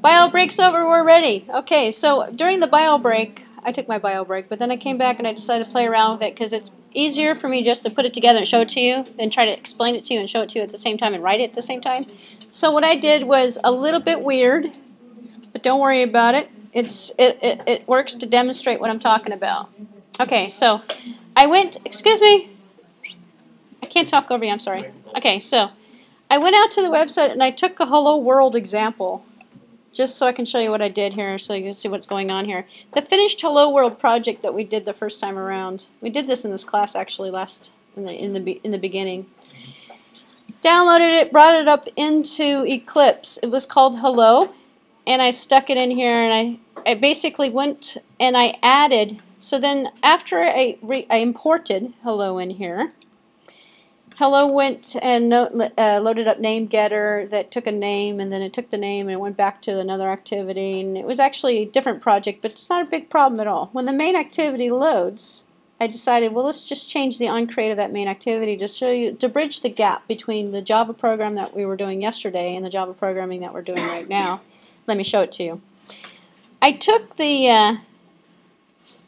Bio break's over, we're ready. Okay, so during the bio break, I took my bio break, but then I came back and I decided to play around with it because it's easier for me just to put it together and show it to you than try to explain it to you and show it to you at the same time and write it at the same time. So what I did was a little bit weird, but don't worry about it. It works to demonstrate what I'm talking about. Okay, so I went, excuse me, I can't talk over you, I'm sorry. Okay, so I went out to the website and I took a Hello World example just so I can show you what I did here so you can see what's going on here. The finished Hello World project that we did the first time around. We did this in this class actually in the beginning. Downloaded it, brought it up into Eclipse. It was called Hello, and I stuck it in here, and I basically went and I added. So then after I imported Hello in here, Hello went and loaded up name getter that took a name, and then it took the name and it went back to another activity, and it was actually a different project, but it's not a big problem at all. When the main activity loads, I decided, well, let's just change the onCreate of that main activity to show you, to bridge the gap between the Java program that we were doing yesterday and the Java programming that we're doing right now. Let me show it to you. I took the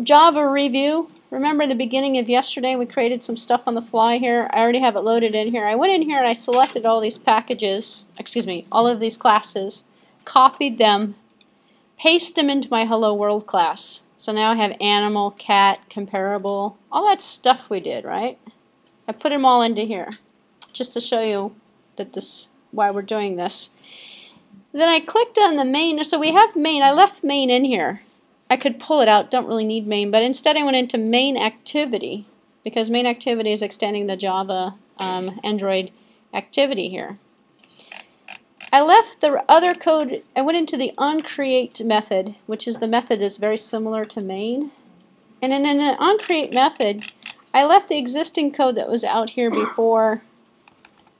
Java review. Remember in the beginning of yesterday we created some stuff on the fly here. I already have it loaded in here. I went in here and I selected all these packages, all of these classes, copied them, pasted them into my Hello World class. So now I have animal, cat, comparable, all that stuff we did, right? I put them all into here just to show you that why we're doing this. Then I clicked on the main. So we have main. I left main in here. I could pull it out, don't really need main, but instead I went into main activity because main activity is extending the Java Android activity here. I left the other code, I went into the onCreate method, which is the method that's very similar to main. And in an onCreate method, I left the existing code that was out here before.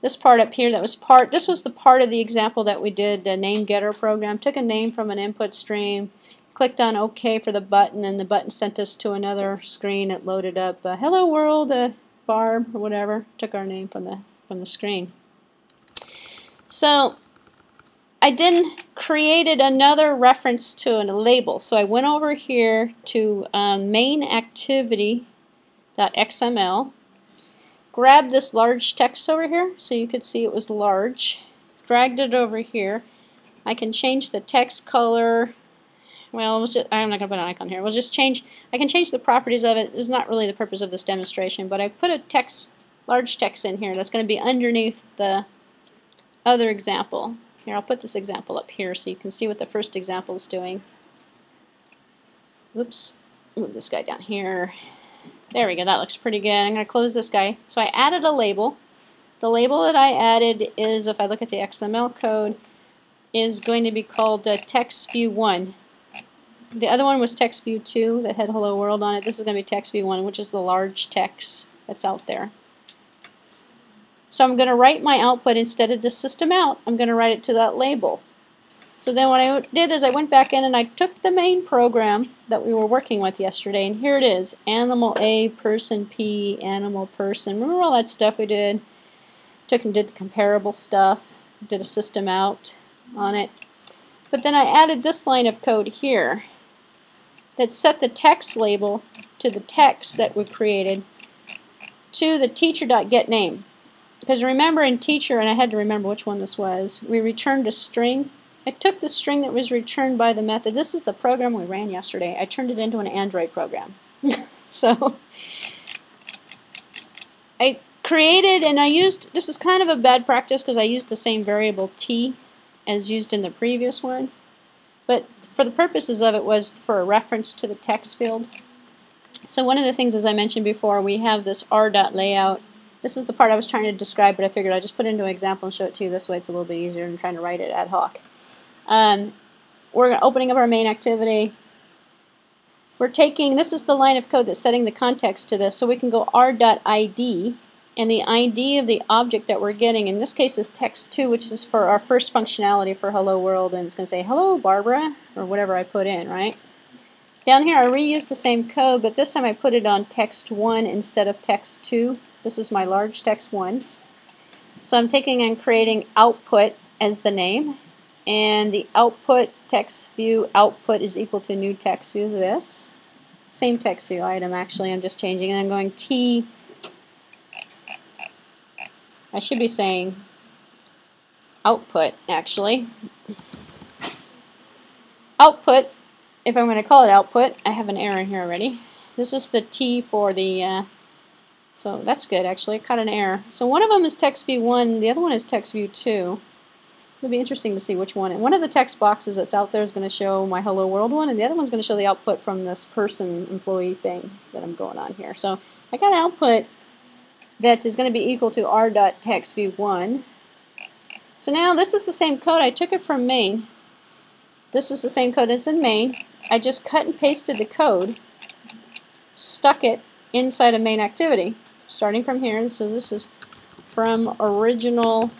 This part up here, this was the part of the example that we did, the name getter program. Took a name from an input stream, clicked on OK for the button, and the button sent us to another screen. It loaded up Hello World, Barb, or whatever. Took our name from the screen. So I then created another reference to a label. So I went over here to main activity.xml, grabbed this large text over here so you could see it was large, dragged it over here. I can change the text color. Well, I'm not going to put an icon here. I can change the properties of it. This is not really the purpose of this demonstration, but I put a large text in here that's going to be underneath the other example. Here, I'll put this example up here so you can see what the first example is doing. Oops, move this guy down here. There we go, that looks pretty good. I'm going to close this guy. So I added a label. The label that I added is, if I look at the XML code, is going to be called text view 1. The other one was text view 2 that had Hello World on it. This is going to be text view 1, which is the large text that's out there. So I'm going to write my output instead of the system out. I'm going to write it to that label. So then what I did is I went back in and I took the main program that we were working with yesterday, and here it is: animal A, person P, animal person. Remember all that stuff we did? Took and did the comparable stuff, did a system out on it. But then I added this line of code here that set the text label to the text that we created to the teacher.getName. Because remember in teacher, and I had to remember which one this was, we returned a string. I took the string that was returned by the method. This is the program we ran yesterday. I turned it into an Android program. So I created, and I used, this is kind of a bad practice because I used the same variable t as used in the previous one. But for the purposes of it was for a reference to the text field. So one of the things, as I mentioned before, we have this r.layout. This is the part I was trying to describe, but I figured I'd just put it into an example and show it to you this way. It's a little bit easier than trying to write it ad hoc. We're opening up our main activity. We're taking, this is the line of code that's setting the context to this, so we can go r.id, and the ID of the object that we're getting, in this case, is text2, which is for our first functionality for Hello World, and it's going to say, hello, Barbara, or whatever I put in, right? Down here, I reused the same code, but this time I put it on text1 instead of text2. This is my large text1. So I'm taking and creating output as the name, and the output text view output is equal to new text view this. Same text view item actually, I'm just changing, and I'm going T, I should be saying output actually. Output, if I'm going to call it output, I have an error here already. This is the T for the, so that's good actually, I caught an error. So one of them is text view 1, the other one is text view 2. It'll be interesting to see which one. And one of the text boxes that's out there is going to show my hello world one, and the other one's going to show the output from this person employee thing that I'm going on here. So I got an output that is going to be equal to r.textView1. So now this is the same code. I took it from main. This is the same code that's in main. I just cut and pasted the code, stuck it inside a main activity, starting from here. And so this is from original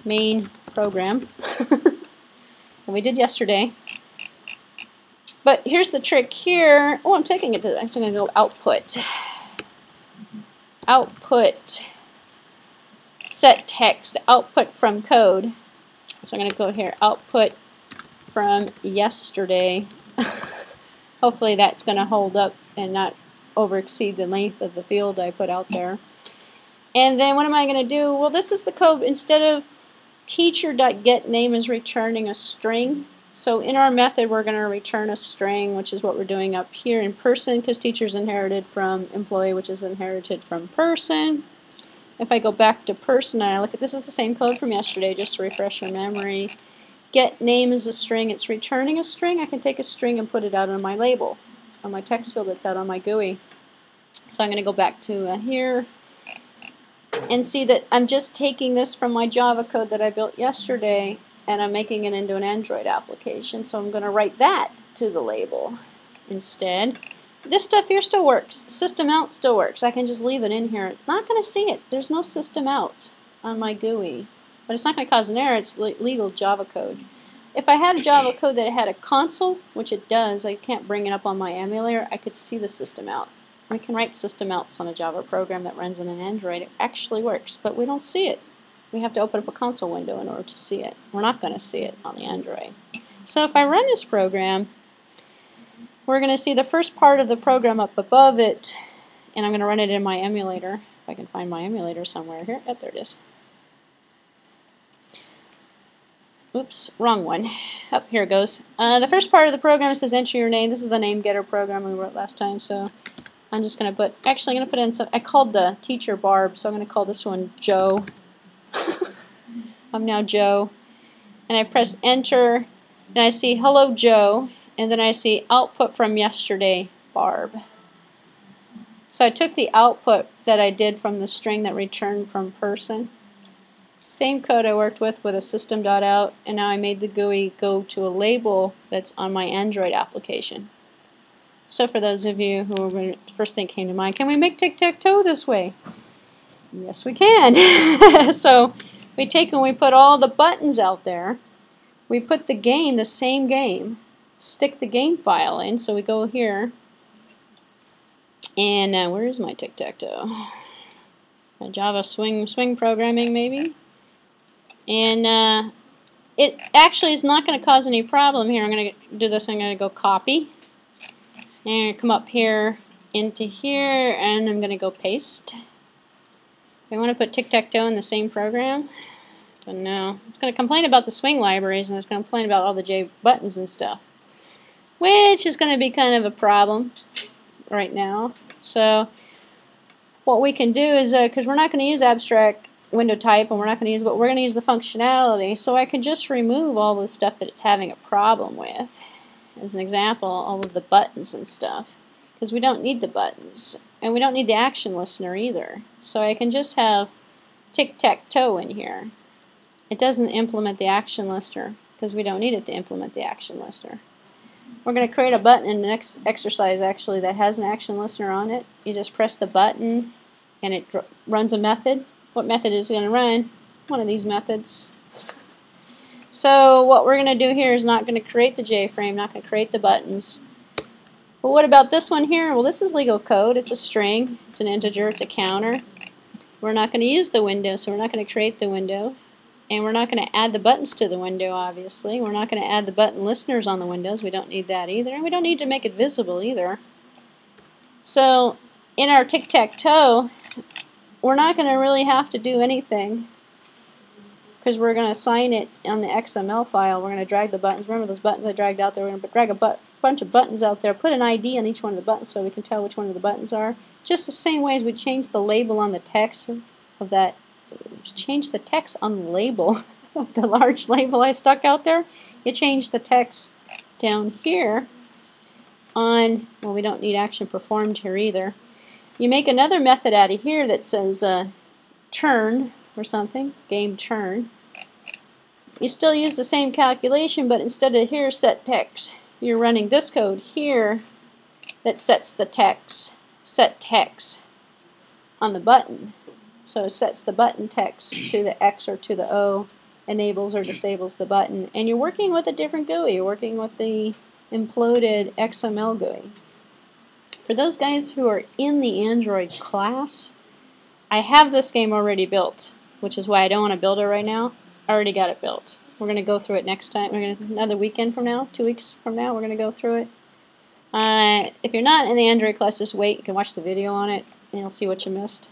main program that we did yesterday. But here's the trick here. Oh, I'm taking it to, I'm actually going to go output. Output, set text, output from code. So I'm going to go here, output from yesterday. Hopefully that's going to hold up and not overexceed the length of the field I put out there. And then what am I going to do? Well, this is the code. Instead of teacher.getName is returning a string. So in our method we're going to return a string, which is what we're doing up here in person, because teacher's inherited from employee, which is inherited from person. If I go back to person and I look at this, is the same code from yesterday, just to refresh your memory. Get name is a string, it's returning a string. I can take a string and put it out on my label, on my text field that's out on my GUI. So I'm going to go back to here and see that I'm just taking this from my Java code that I built yesterday and I'm making it into an Android application. So I'm going to write that to the label instead. This stuff here still works. System out still works. I can just leave it in here. It's not going to see it. There's no system out on my GUI. But it's not going to cause an error. It's legal Java code. If I had a Java code that had a console, which it does, I can't bring it up on my emulator, I could see the system out. We can write system outs on a Java program that runs in an Android. It actually works, but we don't see it. We have to open up a console window in order to see it. We're not going to see it on the Android. So if I run this program, we're going to see the first part of the program up above it, and I'm going to run it in my emulator. If I can find my emulator somewhere here. Oh, there it is. Oops, wrong one. Up here it goes. The first part of the program says enter your name. This is the name getter program we wrote last time, so I'm just going to put, actually I'm going to put in some, I called the teacher Barb, so I'm going to call this one Joe. I'm now Joe. And I press enter, and I see hello Joe, and then I see output from yesterday Barb. So I took the output that I did from the string that returned from person. Same code I worked with a system.out, and now I made the GUI go to a label that's on my Android application. So for those of you who were, the first thing came to mind, can we make tic-tac-toe this way? Yes, we can. So we take and we put all the buttons out there. We put the game, the same game, stick the game file in. So we go here, and where is my tic-tac-toe? My Java swing programming maybe. And it actually is not going to cause any problem here. I'm going to do this. I'm going to go copy and come up here into here, and I'm going to go paste. I want to put tic-tac-toe in the same program. Don't know. It's going to complain about the swing libraries, and it's going to complain about all the J buttons and stuff, which is going to be kind of a problem right now. So what we can do is, because we're not going to use abstract window type, and we're not going to use, but we're going to use the functionality, so I can just remove all the stuff that it's having a problem with. As an example, all of the buttons and stuff, because we don't need the buttons, and we don't need the action listener either. So I can just have tic-tac-toe in here. It doesn't implement the action listener because we don't need it to implement the action listener. We're going to create a button in the next exercise actually that has an action listener on it. You just press the button and it runs a method. What method is it going to run? One of these methods. So what we're going to do here is not going to create the J-frame, not going to create the buttons. But what about this one here? Well, this is legal code. It's a string. It's an integer. It's a counter. We're not going to use the window, so we're not going to create the window. And we're not going to add the buttons to the window, obviously. We're not going to add the button listeners on the windows. We don't need that either. And we don't need to make it visible either. So in our tic-tac-toe, we're not going to really have to do anything because we're going to assign it on the XML file. We're going to drag the buttons. Remember those buttons I dragged out there? We're going to drag a bunch of buttons out there, put an ID on each one of the buttons so we can tell which one of the buttons are. Just the same way as we changed the label on the text of that. Change the text on the label of the large label I stuck out there. You change the text down here on, well, we don't need action performed here either. You make another method out of here that says turn or something, game turn. You still use the same calculation, but instead of here set text, you're running this code here that sets the text, set text on the button. So it sets the button text to the X or to the O, enables or disables the button. And you're working with a different GUI. You're working with the imploded XML GUI. For those guys who are in the Android class, I have this game already built, which is why I don't want to build it right now. I already got it built. We're going to go through it next time. We're going to, another weekend from now, 2 weeks from now, we're going to go through it. If you're not in the Android class, just wait. You can watch the video on it, and you'll see what you missed.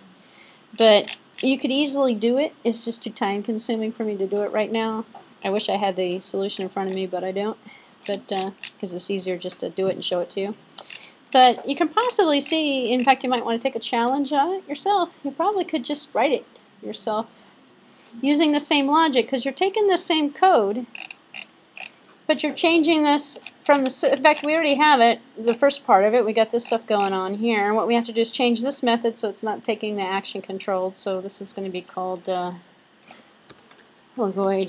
But you could easily do it. It's just too time consuming for me to do it right now. I wish I had the solution in front of me, but I don't. But because it's easier just to do it and show it to you. But you can possibly see, in fact, you might want to take a challenge on it yourself. You probably could just write it yourself using the same logic, because you're taking the same code, but you're changing this from the, in fact, we already have it, the first part of it. We got this stuff going on here. What we have to do is change this method so it's not taking the action controlled. So this is going to be called, we'll go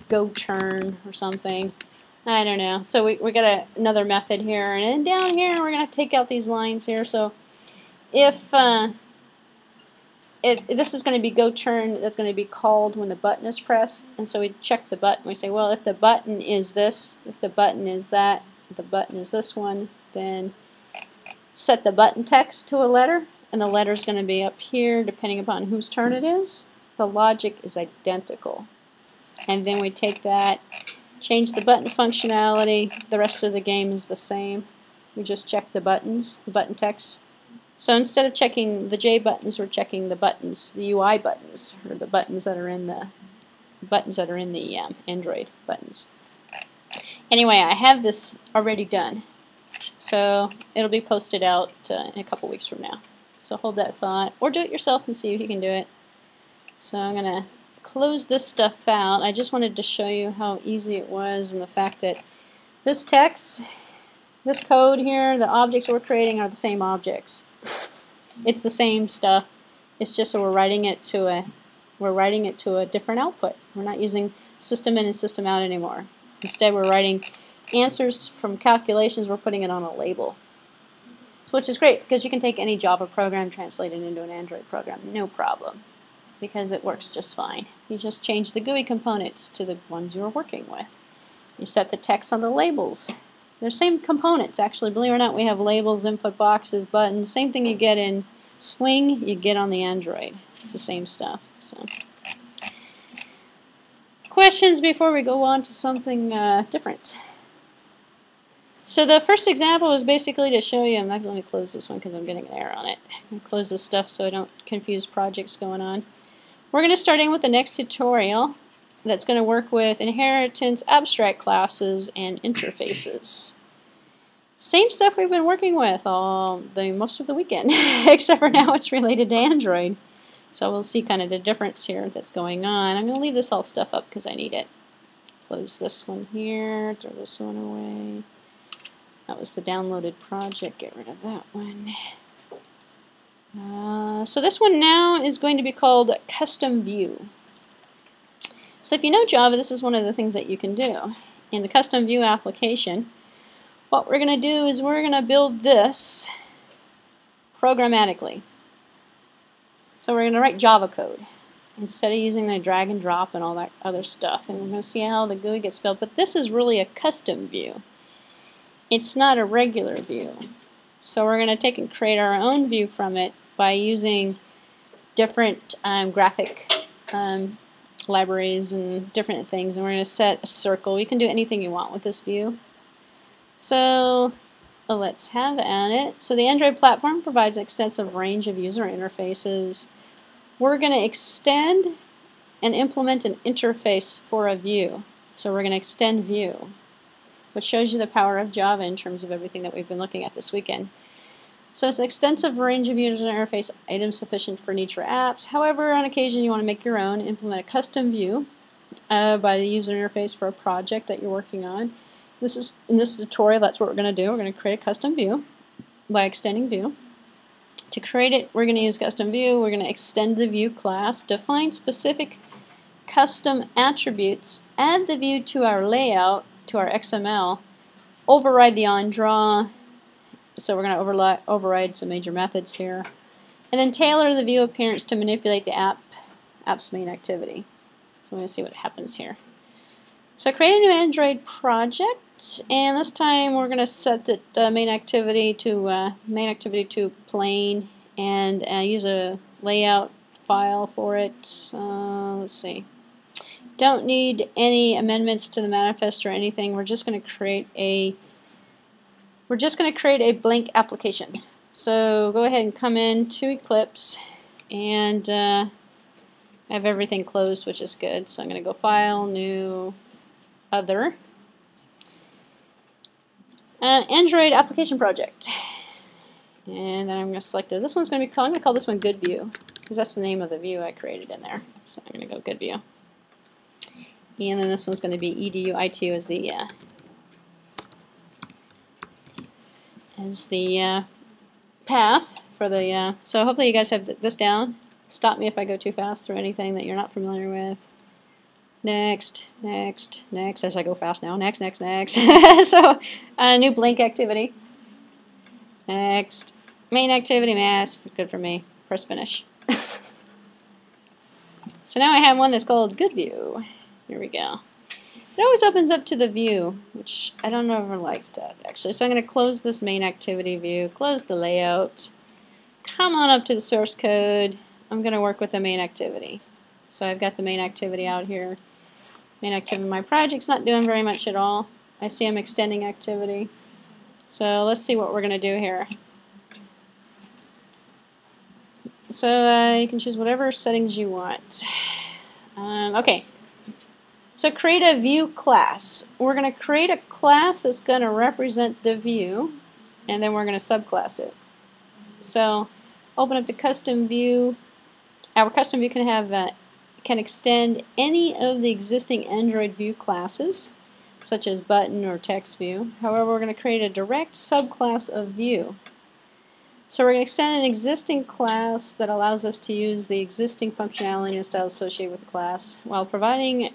go turn or something. I don't know. So we got another method here, and then down here we're going to take out these lines here. So if this is going to be go turn, that's going to be called when the button is pressed, and so we check the button. We say, well, if the button is this, if the button is that, if the button is this one, then set the button text to a letter, and the letter is going to be up here depending upon whose turn it is. The logic is identical. And then we take that, change the button functionality. The rest of the game is the same. We just check the buttons, the button text. So instead of checking the J buttons, we're checking the buttons, the UI buttons, or the buttons that are in the Android buttons. Anyway, I have this already done, so it'll be posted out in a couple weeks from now. So hold that thought, or do it yourself and see if you can do it. So I'm going to close this stuff out. I just wanted to show you how easy it was, and the fact that this text, this code here, the objects we're creating are the same objects. It's the same stuff. It's just that we're writing it to a different output. We're not using system in and system out anymore. Instead, we're writing answers from calculations. We're putting it on a label, so, which is great because you can take any Java program, translate it into an Android program, no problem, because it works just fine. You just change the GUI components to the ones you're working with. You set the text on the labels. They're same components, actually. Believe it or not, we have labels, input boxes, buttons. Same thing you get in Swing, you get on the Android. It's the same stuff. So, questions before we go on to something different? So the first example is basically to show you. Let me close this one because I'm getting an error on it. I'm going to close this stuff so I don't confuse projects going on. We're going to start in with the next tutorial that's going to work with inheritance, abstract classes, and interfaces. Same stuff we've been working with most of the weekend, except for now it's related to Android. So we'll see kind of the difference here that's going on. I'm going to leave this all stuff up because I need it. Close this one here, throw this one away. That was the downloaded project, get rid of that one. So this one now is going to be called Custom View. So if you know Java, this is one of the things that you can do. In the Custom View application, what we're going to do is we're going to build this programmatically. So we're going to write Java code instead of using the drag and drop and all that other stuff. And we're going to see how the GUI gets built. But this is really a custom view. It's not a regular view. So we're going to take and create our own view from it by using different graphic libraries and different things, and we're going to set a circle. You can do anything you want with this view. So let's have at it. So the Android platform provides an extensive range of user interfaces. We're going to extend and implement an interface for a view. So we're going to extend view, which shows you the power of Java in terms of everything that we've been looking at this weekend. So it's an extensive range of user interface items sufficient for needs for apps. However, on occasion you want to make your own, implement a custom view by the user interface for a project that you're working on. In this tutorial, that's what we're going to do. We're going to create a custom view by extending view. To create it, we're going to use custom view. We're going to extend the view class, define specific custom attributes, add the view to our layout, to our XML, override the onDraw. So we're going to override some major methods here, and then tailor the view appearance to manipulate the app's main activity. So we're going to see what happens here. So create a new Android project, and this time we're going to set the main activity to plain, and use a layout file for it. Let's see. Don't need any amendments to the manifest or anything. We're just going to create a blank application. So go ahead and come in to Eclipse, and I have everything closed, which is good. So I'm going to go File, New, Other, Android Application Project, and then I'm going to select it. This one's going to be called, I'm going to call this one Good View, because that's the name of the view I created in there. So I'm going to go Good View, and then this one's going to be EDU-I2 as the path for the, so hopefully you guys have this down. Stop me if I go too fast through anything that you're not familiar with. Next, next, next, as I go fast now. Next, next, next. So, new blank activity. Next. Main activity, mass. Good for me. Press finish. So now I have one that's called Good View. Here we go. It always opens up to the view, which I don't ever like that, actually. So I'm going to close this main activity view, close the layout, come on up to the source code. I'm going to work with the main activity. So I've got the main activity out here. Main activity, my project's not doing very much at all. I see I'm extending activity. So let's see what we're going to do here. So you can choose whatever settings you want. Okay. So create a view class. We're going to create a class that's going to represent the view, and then we're going to subclass it. So open up the custom view. Our custom view can extend any of the existing Android view classes, such as button or text view. However, we're going to create a direct subclass of view. So we're going to extend an existing class that allows us to use the existing functionality and style associated with the class while providing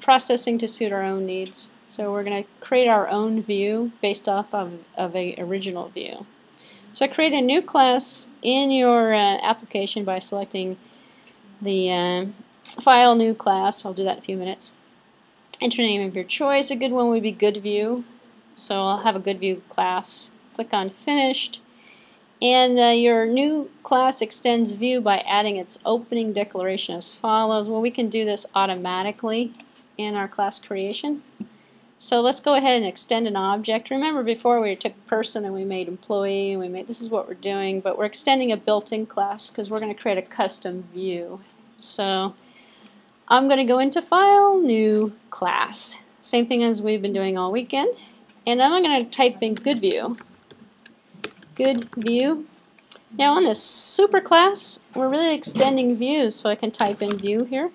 processing to suit our own needs. So we're going to create our own view based off of a original view. So create a new class in your application by selecting the File, New Class. I'll do that in a few minutes. Enter name of your choice. A good one would be Good View. So I'll have a Good View class. Click on Finished. And your new class extends view by adding its opening declaration as follows. Well, we can do this automatically in our class creation. So let's go ahead and extend an object. Remember before we took person and we made employee, and this is what we're doing, but we're extending a built-in class because we're going to create a custom view. So I'm going to go into File, New Class. Same thing as we've been doing all weekend. And I'm going to type in Good View. Good View. Now on this super class, we're really extending views, so I can type in View here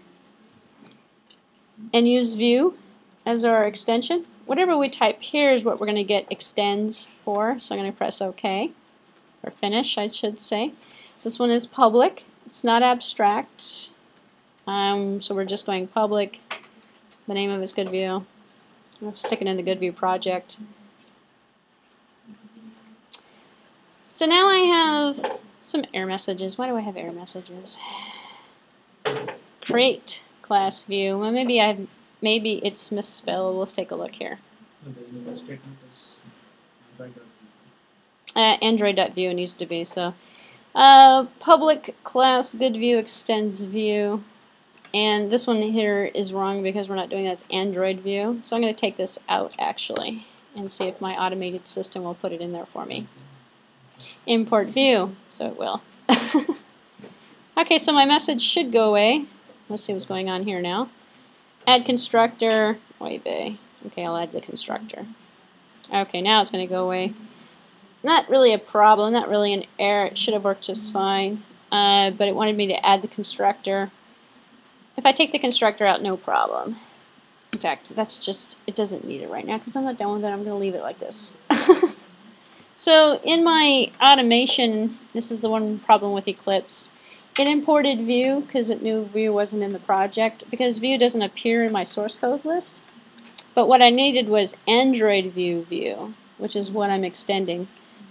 and use View as our extension. Whatever we type here is what we're going to get extends for, so I'm going to press OK, or Finish I should say. This one is public. It's not abstract, so we're just going public. The name of it's Good View. I'm sticking in the Good View project. So now I have some error messages. Why do I have error messages? Create class view. Well, maybe it's misspelled. Let's take a look here. Android.view needs to be so. Public class good view extends view. And this one here is wrong because we're not doing that as Android view. So I'm going to take this out actually and see if my automated system will put it in there for me. Import view, so it will. Okay, so my message should go away. Let's see what's going on here now. Add constructor, oy vey. Okay, I'll add the constructor. Okay, now it's going to go away. Not really a problem, not really an error. It should have worked just fine, but it wanted me to add the constructor. If I take the constructor out, no problem. In fact, that's just, it doesn't need it right now because I'm not done with it. I'm going to leave it like this. So in my automation, this is the one problem with Eclipse. It imported Vue because it knew Vue wasn't in the project, because Vue doesn't appear in my source code list. But what I needed was Android Vue, which is what I'm extending.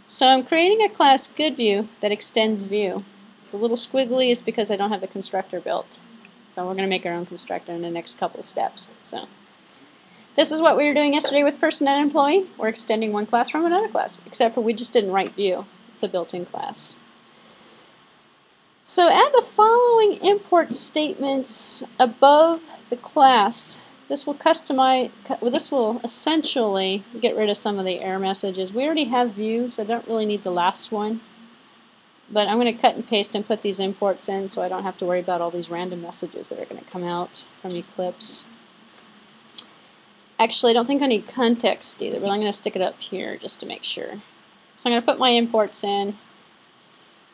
So I'm creating a class GoodView that extends Vue. The little squiggly is because I don't have the constructor built. So we're going to make our own constructor in the next couple of steps. So this is what we were doing yesterday with person and employee. We're extending one class from another class, except for we just didn't write Vue. It's a built-in class. So add the following import statements above the class. This will customize. This will essentially get rid of some of the error messages. We already have Vue, so I don't really need the last one. But I'm going to cut and paste and put these imports in so I don't have to worry about all these random messages that are going to come out from Eclipse. Actually, I don't think I need context either, but I'm going to stick it up here just to make sure. So I'm going to put my imports in,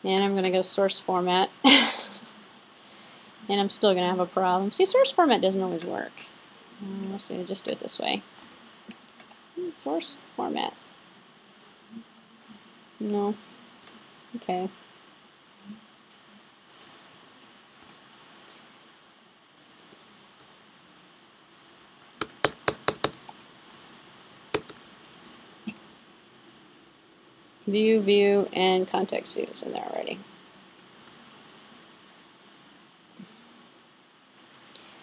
and I'm going to go source format. And I'm still going to have a problem. See, source format doesn't always work. Let's see, just do it this way. Source format. No. Okay. View, and context views in there already.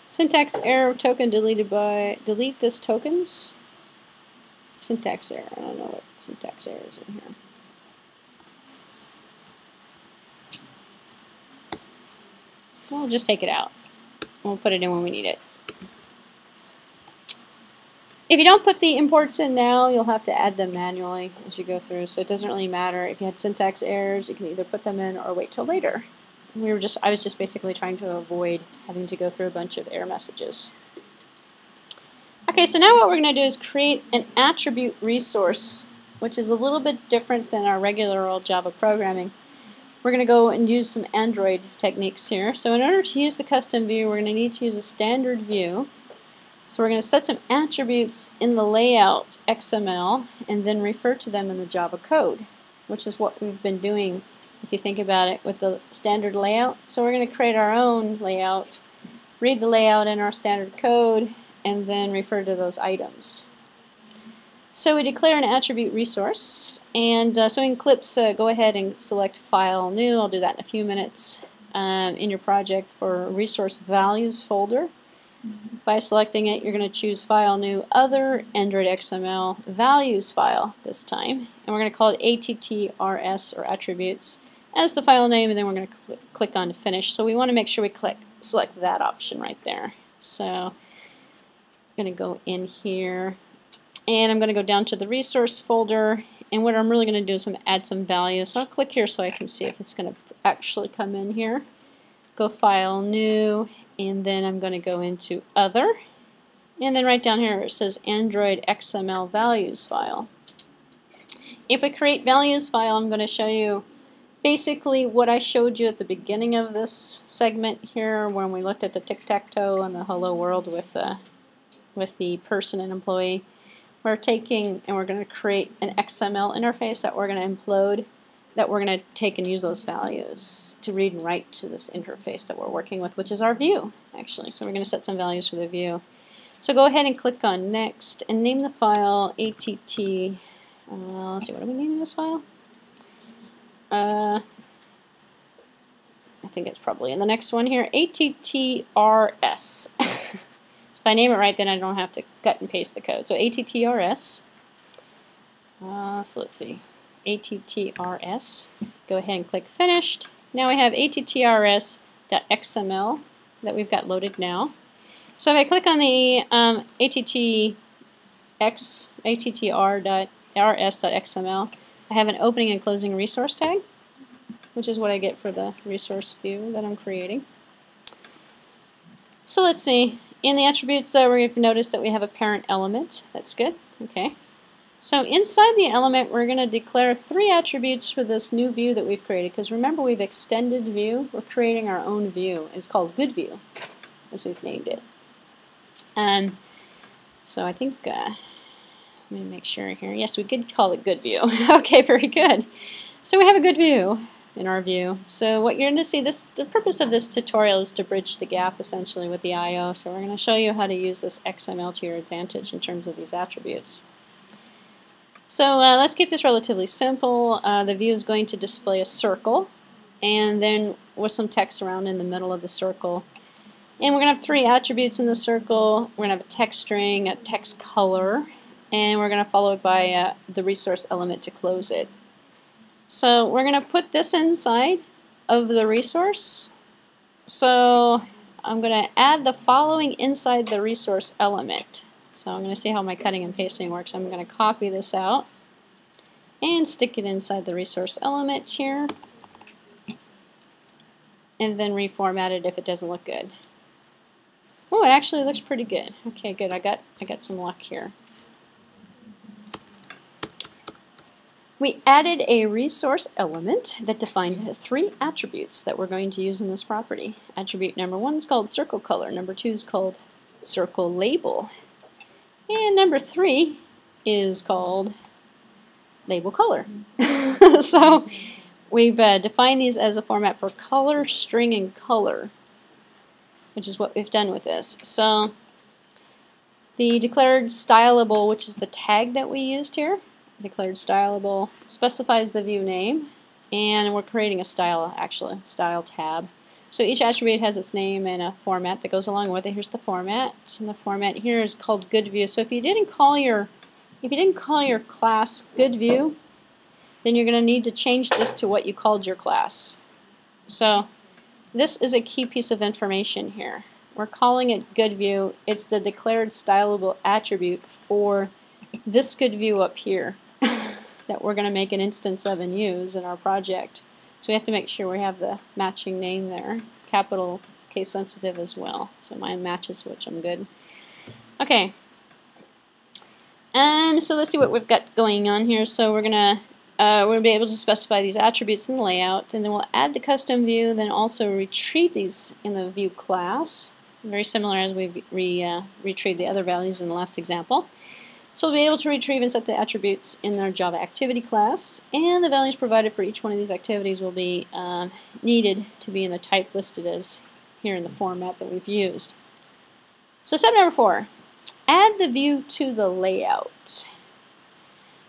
Syntax error token deleted by, delete this tokens. Syntax error, I don't know what syntax error is in here. We'll just take it out. We'll put it in when we need it. If you don't put the imports in now, you'll have to add them manually as you go through, so it doesn't really matter. If you had syntax errors, you can either put them in or wait till later. I was just basically trying to avoid having to go through a bunch of error messages. Okay, so now what we're going to do is create an attribute resource, which is a little bit different than our regular old Java programming. We're going to go and use some Android techniques here. So in order to use the custom view, we're going to need to use a standard view. So we're going to set some attributes in the layout XML and then refer to them in the Java code, which is what we've been doing if you think about it with the standard layout. So we're going to create our own layout, read the layout in our standard code, and then refer to those items. So we declare an attribute resource, and so in Eclipse, go ahead and select File, New. I'll do that in a few minutes in your project for Resource Values folder. By selecting it, you're going to choose File, New, Other, Android XML, Values file this time. And we're going to call it ATTRS, or Attributes, as the file name, and then we're going to click on Finish. So we want to make sure we select that option right there. So I'm going to go in here, and I'm going to go down to the Resource folder, and what I'm really going to do is I'm going to add some values. So I'll click here so I can see if it's going to actually come in here. Go File, New, and then I'm going to go into Other, and then right down here it says Android XML Values file. If we create Values file, I'm going to show you basically what I showed you at the beginning of this segment here when we looked at the tic-tac-toe and the hello world with the person and employee. We're taking and we're going to create an XML interface that we're going to implode, that we're going to take and use those values to read and write to this interface that we're working with, which is our view, actually. So we're going to set some values for the view. So go ahead and click on Next and name the file ATT. Let's see, what do we name this file? I think it's probably in the next one here, ATTRS. So if I name it right, then I don't have to cut and paste the code. So ATTRS. So let's see. ATTRS. Go ahead and click Finished. Now we have ATTRS.xml that we've got loaded now. So if I click on the attr.rs.xml, I have an opening and closing resource tag, which is what I get for the resource view that I'm creating. So let's see. In the attributes, we're going to notice that we have a parent element. That's good. Okay. So inside the element, we're going to declare 3 attributes for this new view that we've created. Because remember, we've extended view. We're creating our own view. It's called good view, as we've named it. So I think, let me make sure here. Yes, we could call it good view. Okay, very good. So we have a good view in our view. So what you're going to see, the purpose of this tutorial is to bridge the gap essentially with the I/O. So we're going to show you how to use this XML to your advantage in terms of these attributes. So let's keep this relatively simple. The view is going to display a circle, and then with some text around in the middle of the circle. And we're going to have 3 attributes in the circle. We're going to have a text string, a text color, and we're going to follow it by the resource element to close it. So we're going to put this inside of the resource. So I'm going to add the following inside the resource element. So I'm going to see how my cutting and pasting works. I'm going to copy this out and stick it inside the resource element here, and then reformat it if it doesn't look good. Oh, it actually looks pretty good. Okay, good. I got some luck here. We added a resource element that defined 3 attributes that we're going to use in this property. Attribute number 1 is called circle color. Number 2 is called circle label. And number 3 is called label color. So we've defined these as a format for color, string, and color, which is what we've done with this. So the declared stylable, which is the tag that we used here, declared stylable, specifies the view name, and we're creating a style, actually, style tab. So each attribute has its name and a format that goes along with it. Here's the format, and the format here is called good view. So if you didn't call your class good view, then you're going to need to change this to what you called your class. So this is a key piece of information here. We're calling it good view. It's the declared stylable attribute for this good view up here that we're going to make an instance of and use in our project. So we have to make sure we have the matching name there, capital case sensitive as well. So mine matches, which I'm good. Okay. So let's see what we've got going on here. So we're gonna be able to specify these attributes in the layout, and then we'll add the custom view, then also retrieve these in the view class, very similar as we retrieved the other values in the last example. So we'll be able to retrieve and set the attributes in our Java activity class, and the values provided for each one of these activities will be needed to be in the type listed as here in the format that we've used. So step number 4, add the view to the layout.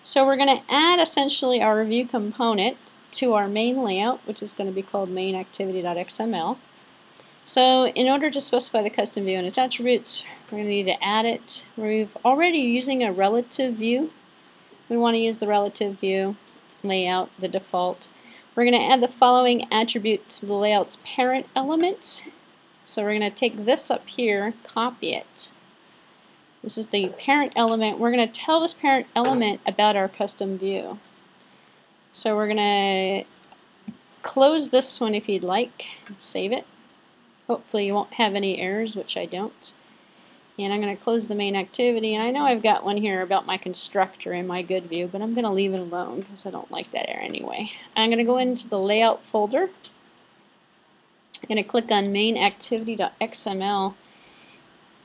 So we're going to add essentially our view component to our main layout, which is going to be called main activity.xml. So in order to specify the custom view and its attributes, we're going to need to add it. We're already using a relative view. We want to use the relative view layout, the default. We're going to add the following attribute to the layout's parent element. So we're going to take this up here, copy it. This is the parent element. We're going to tell this parent element about our custom view. So we're going to close this one if you'd like, save it. Hopefully you won't have any errors, which I don't. And I'm going to close the main activity. And I know I've got one here about my constructor in my good view, but I'm going to leave it alone because I don't like that error anyway. I'm going to go into the layout folder. I'm going to click on main activity.xml,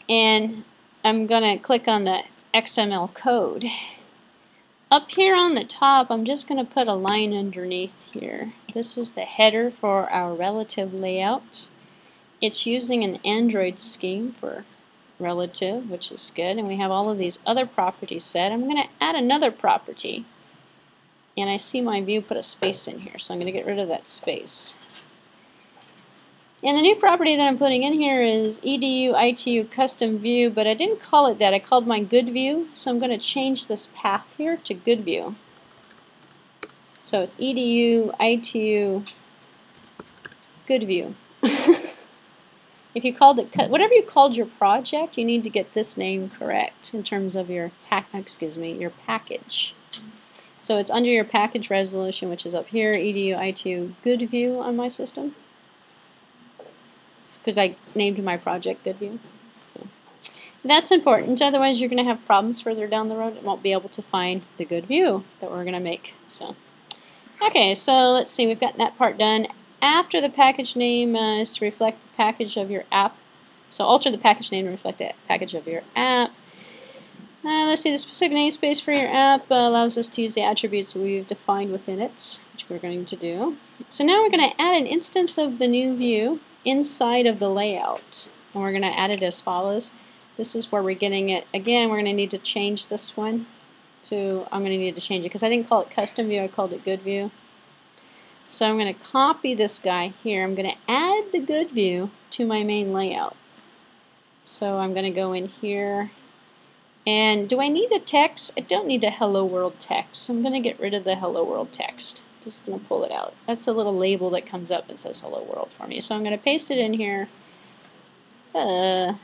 and I'm going to click on the XML code. Up here on the top, I'm just going to put a line underneath here. This is the header for our relative layout. It's using an Android scheme for relative, which is good, and we have all of these other properties set. I'm going to add another property, and I see my view put a space in here, so I'm going to get rid of that space. And the new property that I'm putting in here is edu itu custom view, but I didn't call it that. I called mine good view, so I'm going to change this path here to good view. So it's edu itu good view. if you called it, whatever you called your project, you need to get this name correct in terms of your your package. So it's under your package resolution, which is up here, edu good view on my system. Because I named my project good view. So that's important, otherwise you're going to have problems further down the road. It won't be able to find the good view that we're going to make. So, okay, so let's see, we've got that part done. After the package name is to reflect the package of your app. So alter the package name to reflect the package of your app. Let's see, the specific namespace for your app allows us to use the attributes we've defined within it, which we're going to do. So now we're going to add an instance of the new view inside of the layout. And we're going to add it as follows. This is where we're getting it. Again, we're going to need to change this one to, I'm going to need to change it because I didn't call it custom view, I called it good view. So I'm going to copy this guy here. I'm going to add the good view to my main layout. So I'm going to go in here. And do I need the text? I don't need a hello world text. I'm going to get rid of the hello world text. Just going to pull it out. That's the little label that comes up and says hello world for me. So I'm going to paste it in here. I'm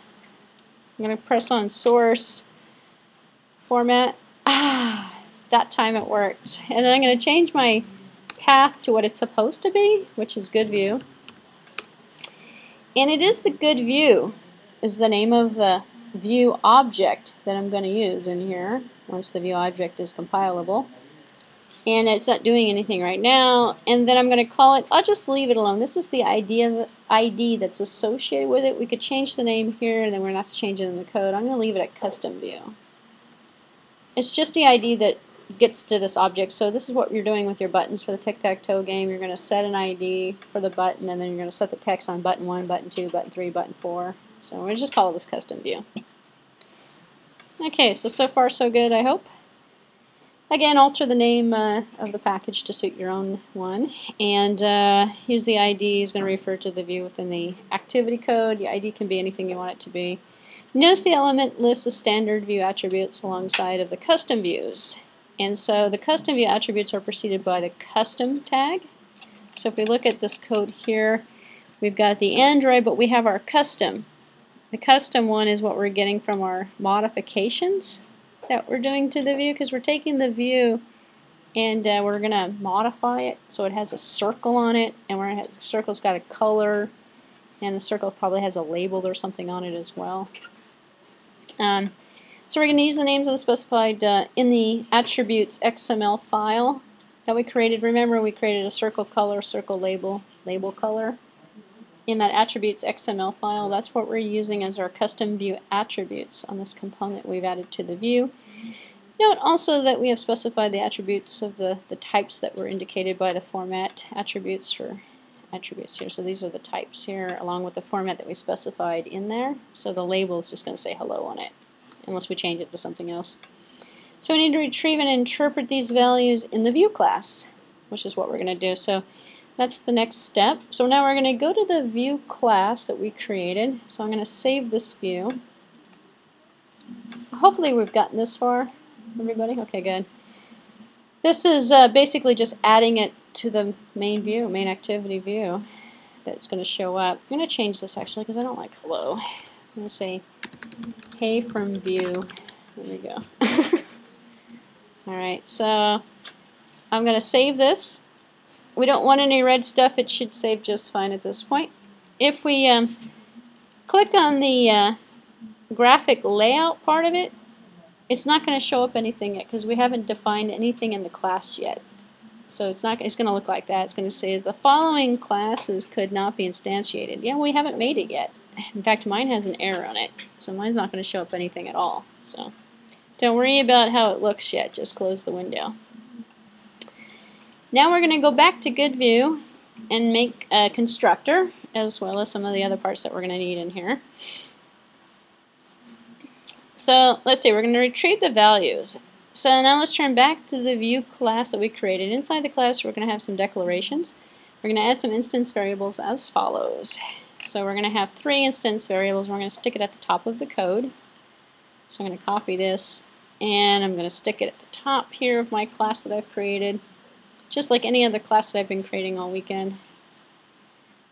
going to press on source format. That time it worked. And then I'm going to change my path to what it's supposed to be, which is good view. And it is the good view is the name of the view object that I'm going to use in here once the view object is compilable. And it's not doing anything right now. And then I'm going to call it, I'll just leave it alone. This is the ID that's associated with it. We could change the name here and then we're going to have to change it in the code. I'm going to leave it at custom view. It's just the ID that gets to this object. So this is what you're doing with your buttons for the tic-tac-toe game. You're going to set an ID for the button and then you're going to set the text on button 1, button 2, button 3, button 4. So we'll just call this custom view. Okay, so far so good, I hope. Again, alter the name of the package to suit your own one. And use the ID is going to refer to the view within the activity code. The ID can be anything you want it to be. Notice the element lists the standard view attributes alongside of the custom views. And so the custom view attributes are preceded by the custom tag. So if we look at this code here, we've got the Android, but we have our custom. The custom one is what we're getting from our modifications that we're doing to the view, because we're taking the view and we're going to modify it so it has a circle on it, and the circle's got a color, and the circle probably has a label or something on it as well. So we're going to use the names of the specified in the attributes XML file that we created. Remember, we created a circle color, circle label, label color. In that attributes XML file, that's what we're using as our custom view attributes on this component we've added to the view. Note also that we have specified the attributes of the types that were indicated by the format attributes for attributes here. So these are the types here along with the format that we specified in there. So the label is just going to say hello on it unless we change it to something else. So we need to retrieve and interpret these values in the view class, which is what we're going to do. So that's the next step. So now we're going to go to the view class that we created. So I'm going to save this view. Hopefully we've gotten this far, everybody. Okay, good. This is basically just adding it to the main view, main activity view that's going to show up. I'm going to change this actually because I don't like hello. I'm going to say hey from view. There we go. Alright, so I'm going to save this. We don't want any red stuff. It should save just fine at this point. If we click on the graphic layout part of it, it's not going to show up anything yet because we haven't defined anything in the class yet. So it's going to look like that. It's going to say the following classes could not be instantiated. Yeah, we haven't made it yet. In fact, mine has an error on it, so mine's not going to show up anything at all. So don't worry about how it looks yet. Just close the window. Now we're going to go back to good view and make a constructor, as well as some of the other parts that we're going to need in here. So let's see, we're going to retrieve the values. So now let's turn back to the view class that we created. Inside the class we're going to have some declarations. We're going to add some instance variables as follows. So we're going to have 3 instance variables. We're going to stick it at the top of the code. So I'm going to copy this and I'm going to stick it at the top here of my class that I've created. Just like any other class that I've been creating all weekend.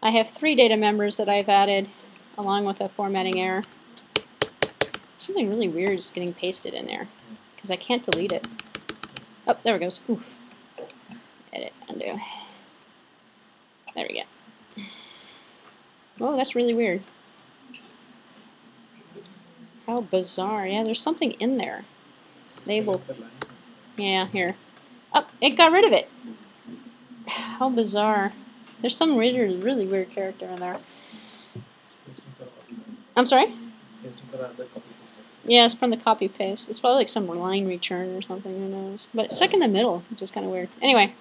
I have 3 data members that I've added. along with a formatting error. Something really weird is getting pasted in there because I can't delete it. Oh, there it goes. Oof. Edit, undo. There we go. Oh, that's really weird. How bizarre. Yeah, there's something in there. Label. Yeah, here. Oh, it got rid of it. How bizarre. There's some really weird character in there. I'm sorry? Yeah, it's from the copy paste. It's probably like some line return or something, who knows. But it's like in the middle, which is kind of weird. Anyway,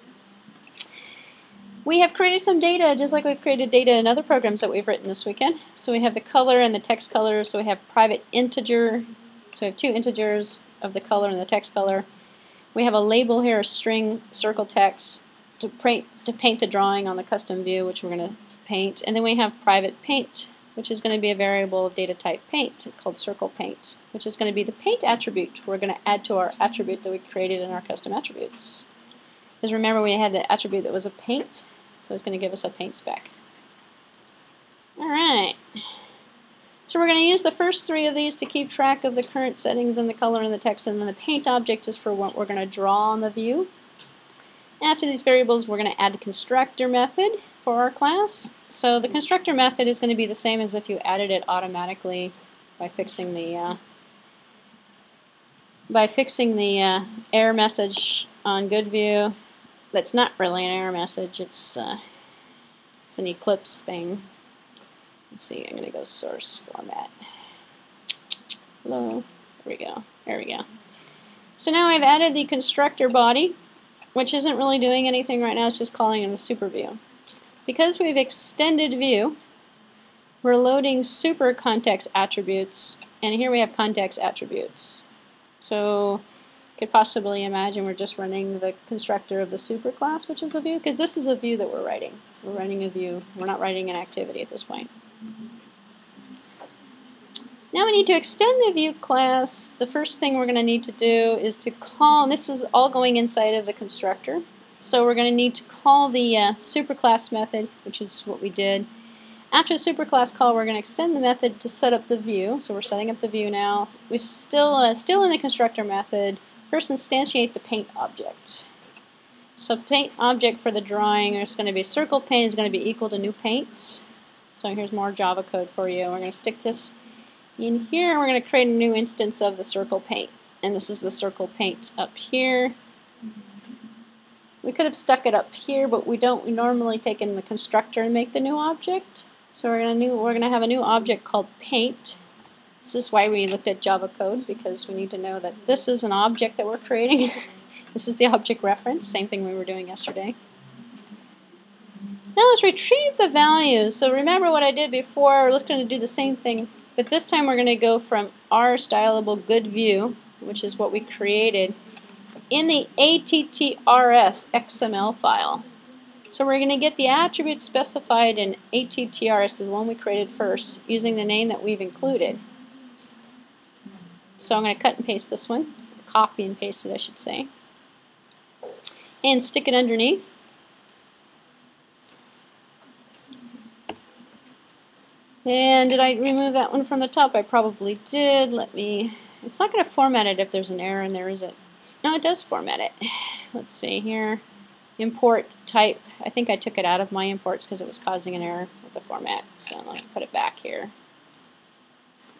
we have created some data just like we've created data in other programs that we've written this weekend. So we have the color and the text color. So we have private integer. So we have two integers of the color and the text color. We have a label here, a string circle text to paint the drawing on the custom view, which we're going to paint. And then we have private paint, which is going to be a variable of data type paint called circle paint, which is going to be the paint attribute we're going to add to our attribute that we created in our custom attributes. Because remember, we had the attribute that was a paint, so it's going to give us a paint spec. Alright, so we're going to use the first three of these to keep track of the current settings and the color and the text, and then the paint object is for what we're going to draw on the view. After these variables, we're going to add the constructor method for our class. So the constructor method is going to be the same as if you added it automatically by fixing the error message on good view. That's not really an error message. It's an Eclipse thing. Let's see. I'm going to go source format. Hello. There we go. There we go. So now I've added the constructor body, which isn't really doing anything right now. It's just calling it a super view. Because we've extended view, we're loading super context attributes, and here we have context attributes. So you could possibly imagine we're just running the constructor of the super class, which is a view, because this is a view that we're writing. We're writing a view. We're not writing an activity at this point. Now we need to extend the view class. The first thing we're going to need to do is to call, and this is all going inside of the constructor. So we're going to need to call the superclass method, which is what we did. After the superclass call, we're going to extend the method to set up the view. So we're setting up the view now. We're still in the constructor method. First, instantiate the paint object. So paint object for the drawing is going to be circle paint is going to be equal to new paints. So here's more Java code for you. We're going to stick this in here. We're going to create a new instance of the circle paint, and this is the circle paint up here. We could have stuck it up here, but we don't. We normally take in the constructor and make the new object. So we're gonna have a new object called paint. This is why we looked at Java code, because we need to know that this is an object that we're creating. This is the object reference, same thing we were doing yesterday. Now let's retrieve the values. So remember what I did before. We're looking to do the same thing, but this time we're going to go from our stylable good view, which is what we created, in the ATTRS XML file. So we're going to get the attribute specified in ATTRS, the one we created first, using the name that we've included. So I'm going to cut and paste this one, copy and paste it I should say, and stick it underneath. And did I remove that one from the top? I probably did. It's not going to format it if there's an error in there, is it? No, it does format it. Let's see here. Import type. I think I took it out of my imports because it was causing an error with the format. So let me put it back here.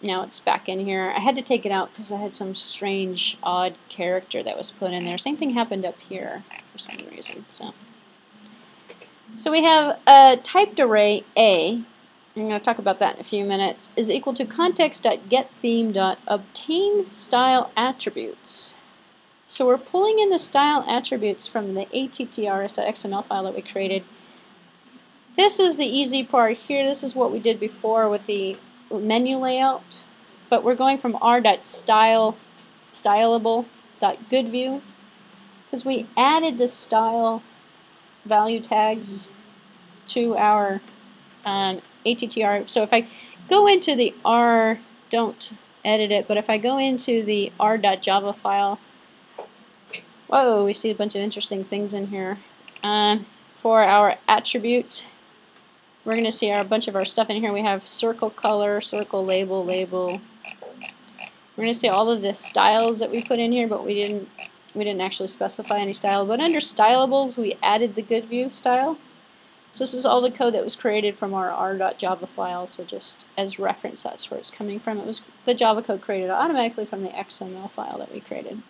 Now it's back in here. I had to take it out because I had some strange, odd character that was put in there. Same thing happened up here for some reason. So we have a typed array A. I'm going to talk about that in a few minutes. Is equal to context.getTheme.obtainStyleAttributes. So we're pulling in the style attributes from the ATTRS.xml file that we created. This is the easy part here. This is what we did before with the menu layout. But we're going from r.stylable.goodView because we added the style value tags to our ATTR. So if I go into the R, don't edit it, but if I go into the r.java file, whoa, we see a bunch of interesting things in here. For our attribute, we're going to see a bunch of our stuff in here. We have circle color, circle label, label. We're going to see all of the styles that we put in here, but we didn't actually specify any style. But under stylables, we added the good view style. So this is all the code that was created from our r.java file. So just as reference, that's where it's coming from. It was the Java code created automatically from the XML file that we created.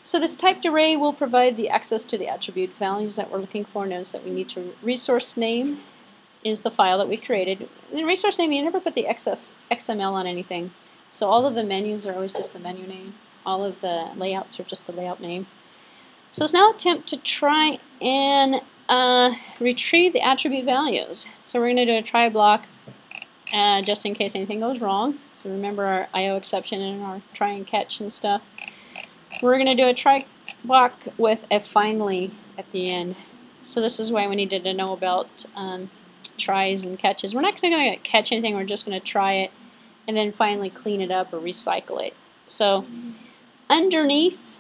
So this typed array will provide the access to the attribute values that we're looking for. Notice that we need to resource name is the file that we created. In the resource name, you never put the XML on anything. So all of the menus are always just the menu name. All of the layouts are just the layout name. So let's now attempt to try and retrieve the attribute values. So we're going to do a try block just in case anything goes wrong. So remember our IO exception and our try and catch and stuff. We're going to do a try block with a finally at the end. So this is why we needed to know about tries and catches. We're not going to catch anything, we're just going to try it and then finally clean it up or recycle it. So underneath,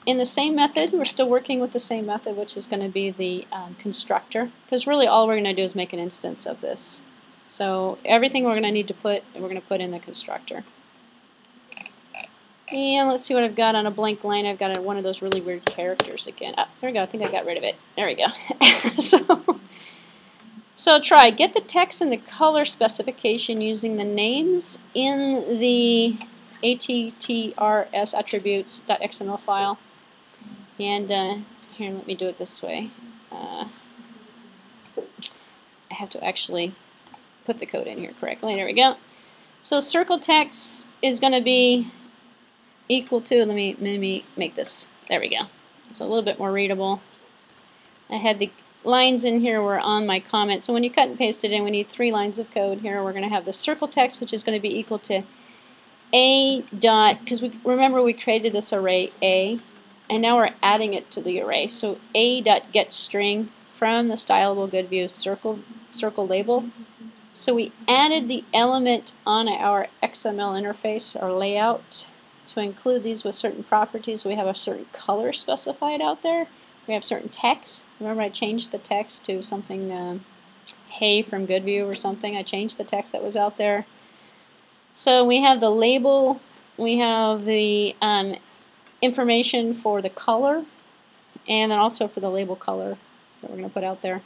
in the same method, we're still working with the same method, which is going to be the constructor, because really all we're going to do is make an instance of this. So everything we're going to need to put, we're going to put in the constructor. And let's see what I've got on a blank line. I've got one of those really weird characters again. Oh, there we go. I think I got rid of it. There we go. So try get the text and the color specification using the names in the attrs attributes.xml file. And here, let me do it this way. I have to actually put the code in here correctly. There we go. So circle text is going to be equal to, let me make this, there we go. It's a little bit more readable. I had the lines in here were on my comment, so when you cut and paste it in, we need 3 lines of code here. We're going to have the circle text, which is going to be equal to a dot, because remember we created this array A, and now we're adding it to the array. So a dot get string from the stylable good view circle label. So we added the element on our XML interface or layout to include these with certain properties. We have a certain color specified out there. We have certain text. Remember I changed the text to something, hey from GoodView or something. I changed the text that was out there. So we have the label, we have the information for the color, and then also for the label color that we're going to put out there.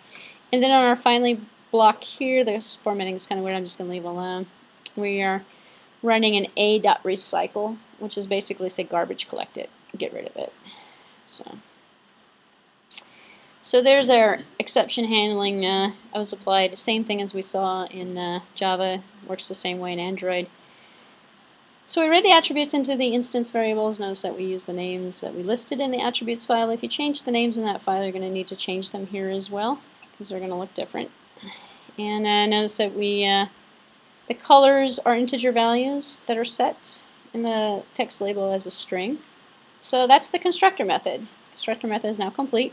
And then on our finally block here, this formatting is kind of weird, I'm just going to leave alone. We are running an a.recycle, which is basically say garbage collect it, get rid of it. So there's our exception handling that was applied. Same thing as we saw in Java, works the same way in Android. So we read the attributes into the instance variables. Notice that we use the names that we listed in the attributes file. If you change the names in that file, you're going to need to change them here as well, because they're going to look different. And notice that we the colors are integer values that are set in the text label as a string. So that's the constructor method. Constructor method is now complete.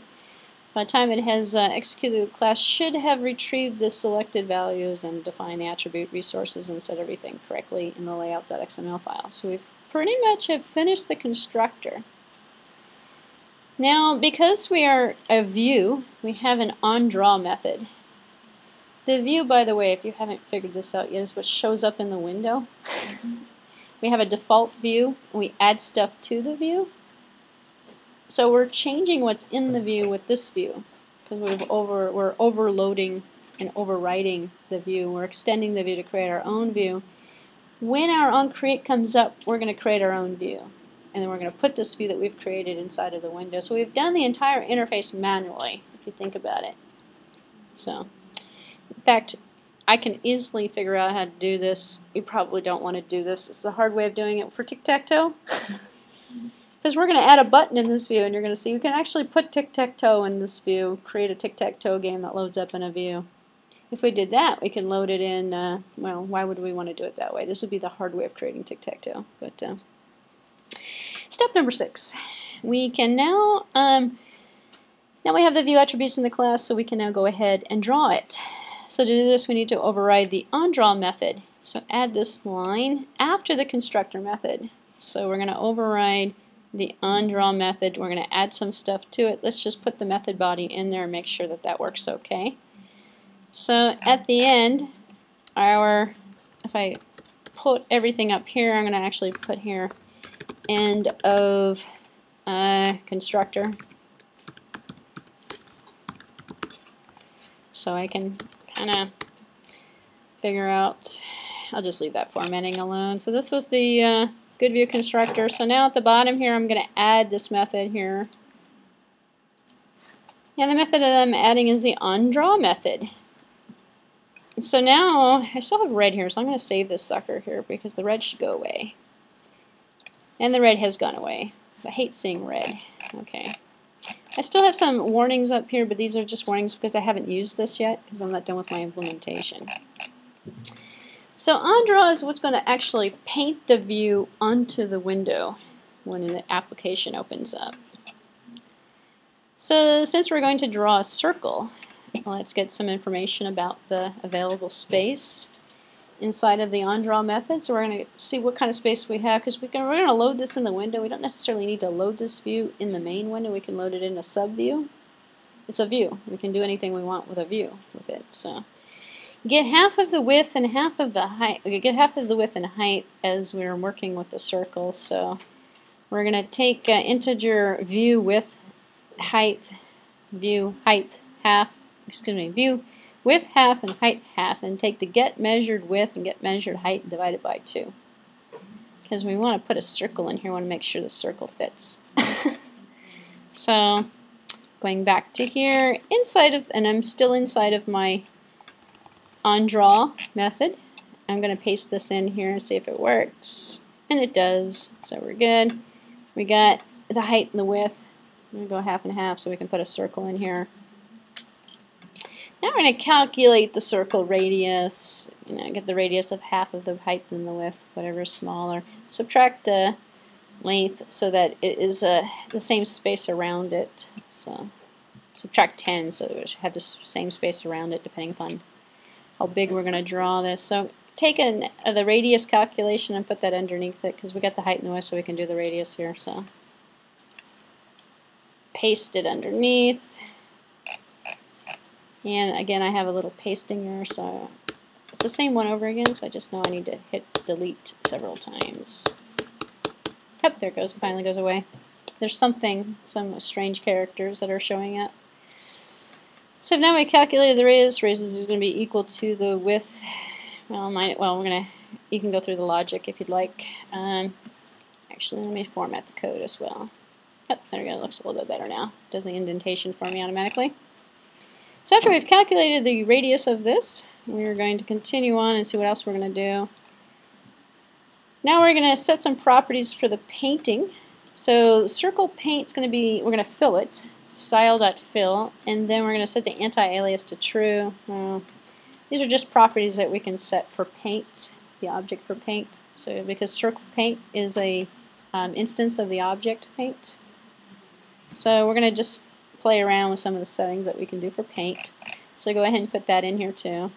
By the time it has executed, the class should have retrieved the selected values and defined the attribute resources and set everything correctly in the layout.xml file. So we've pretty much have finished the constructor. Now, because we are a view, we have an onDraw method. The view, by the way, if you haven't figured this out yet, is what shows up in the window. We have a default view, and we add stuff to the view. So we're changing what's in the view with this view, because we're overloading and overwriting the view. We're extending the view to create our own view. When our onCreate comes up, we're going to create our own view. And then we're going to put this view that we've created inside of the window. So we've done the entire interface manually, if you think about it. So, in fact, I can easily figure out how to do this. You probably don't want to do this. It's the hard way of doing it for tic-tac-toe. Because we're going to add a button in this view, and you're going to see we can actually put tic-tac-toe in this view, create a tic-tac-toe game that loads up in a view. If we did that, we can load it in, well, why would we want to do it that way? This would be the hard way of creating tic-tac-toe. But step number 6. We can now we have the view attributes in the class, so we can now go ahead and draw it. So to do this, we need to override the onDraw method. So add this line after the constructor method. So we're going to override the onDraw method. We're going to add some stuff to it. Let's just put the method body in there and make sure that that works okay. So at the end, if I put everything up here, I'm going to actually put here end of constructor. So I can kind of figure out, I'll just leave that formatting alone. So this was the good view constructor. So now at the bottom here, I'm going to add this method here. And the method that I'm adding is the onDraw method. So now, I still have red here, so I'm going to save this sucker here because the red should go away. And the red has gone away. I hate seeing red. Okay. I still have some warnings up here, but these are just warnings because I haven't used this yet because I'm not done with my implementation. So onDraw is what's going to actually paint the view onto the window when the application opens up. So since we're going to draw a circle, let's get some information about the available space inside of the onDraw method. So we're going to see what kind of space we have because we're going to load this in the window. We don't necessarily need to load this view in the main window. We can load it in a sub view. It's a view. We can do anything we want with a view with it. So get half of the width and half of the height. We get half of the width and height as we're working with the circle. So we're going to take integer view width height, view height half. View width half and height half, and take the get measured width and get measured height and divide it by 2. Because we want to put a circle in here, we want to make sure the circle fits. So going back to here, and I'm still inside of my onDraw method. I'm going to paste this in here and see if it works. And it does, so we're good. We got the height and the width. I'm going to go half and half so we can put a circle in here. Now we're going to calculate the circle radius, get the radius of half of the height and the width, whatever is smaller. Subtract the length so that it is the same space around it. So subtract 10 so we should have the same space around it depending upon how big we're going to draw this. So take the radius calculation and put that underneath it because we got the height and the width so we can do the radius here. So paste it underneath. And again, I have a little pasting error, so it's the same one over again, so I just know I need to hit delete several times. Yep, there it goes. It finally goes away. There's some strange characters that are showing up. So now we calculated the radius. Radius is going to be equal to the width. You can go through the logic if you'd like. Actually, let me format the code as well. Yep, there we go. It looks a little bit better now. It does the indentation for me automatically. So after we've calculated the radius of this, we're going to continue on and see what else we're going to do. Now we're going to set some properties for the painting. So circle paint's going to be, we're going to fill it, style.fill, and then we're going to set the anti-alias to true. These are just properties that we can set for paint, the object for paint. So because circle paint is a instance of the object paint. So we're going to just play around with some of the settings that we can do for paint. So go ahead and put that in here too.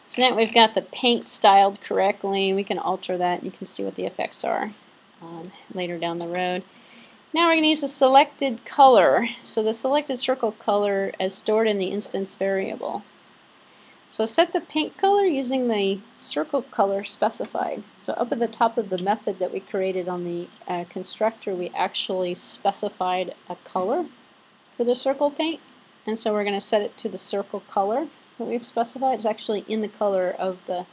So now we've got the paint styled correctly. We can alter that. You can see what the effects are later down the road. Now we're going to use the selected color. So the selected circle color as stored in the instance variable. So set the paint color using the circle color specified. So up at the top of the method that we created on the constructor, we actually specified a color for the circle paint. And so we're going to set it to the circle color that we've specified. It's actually in the color of the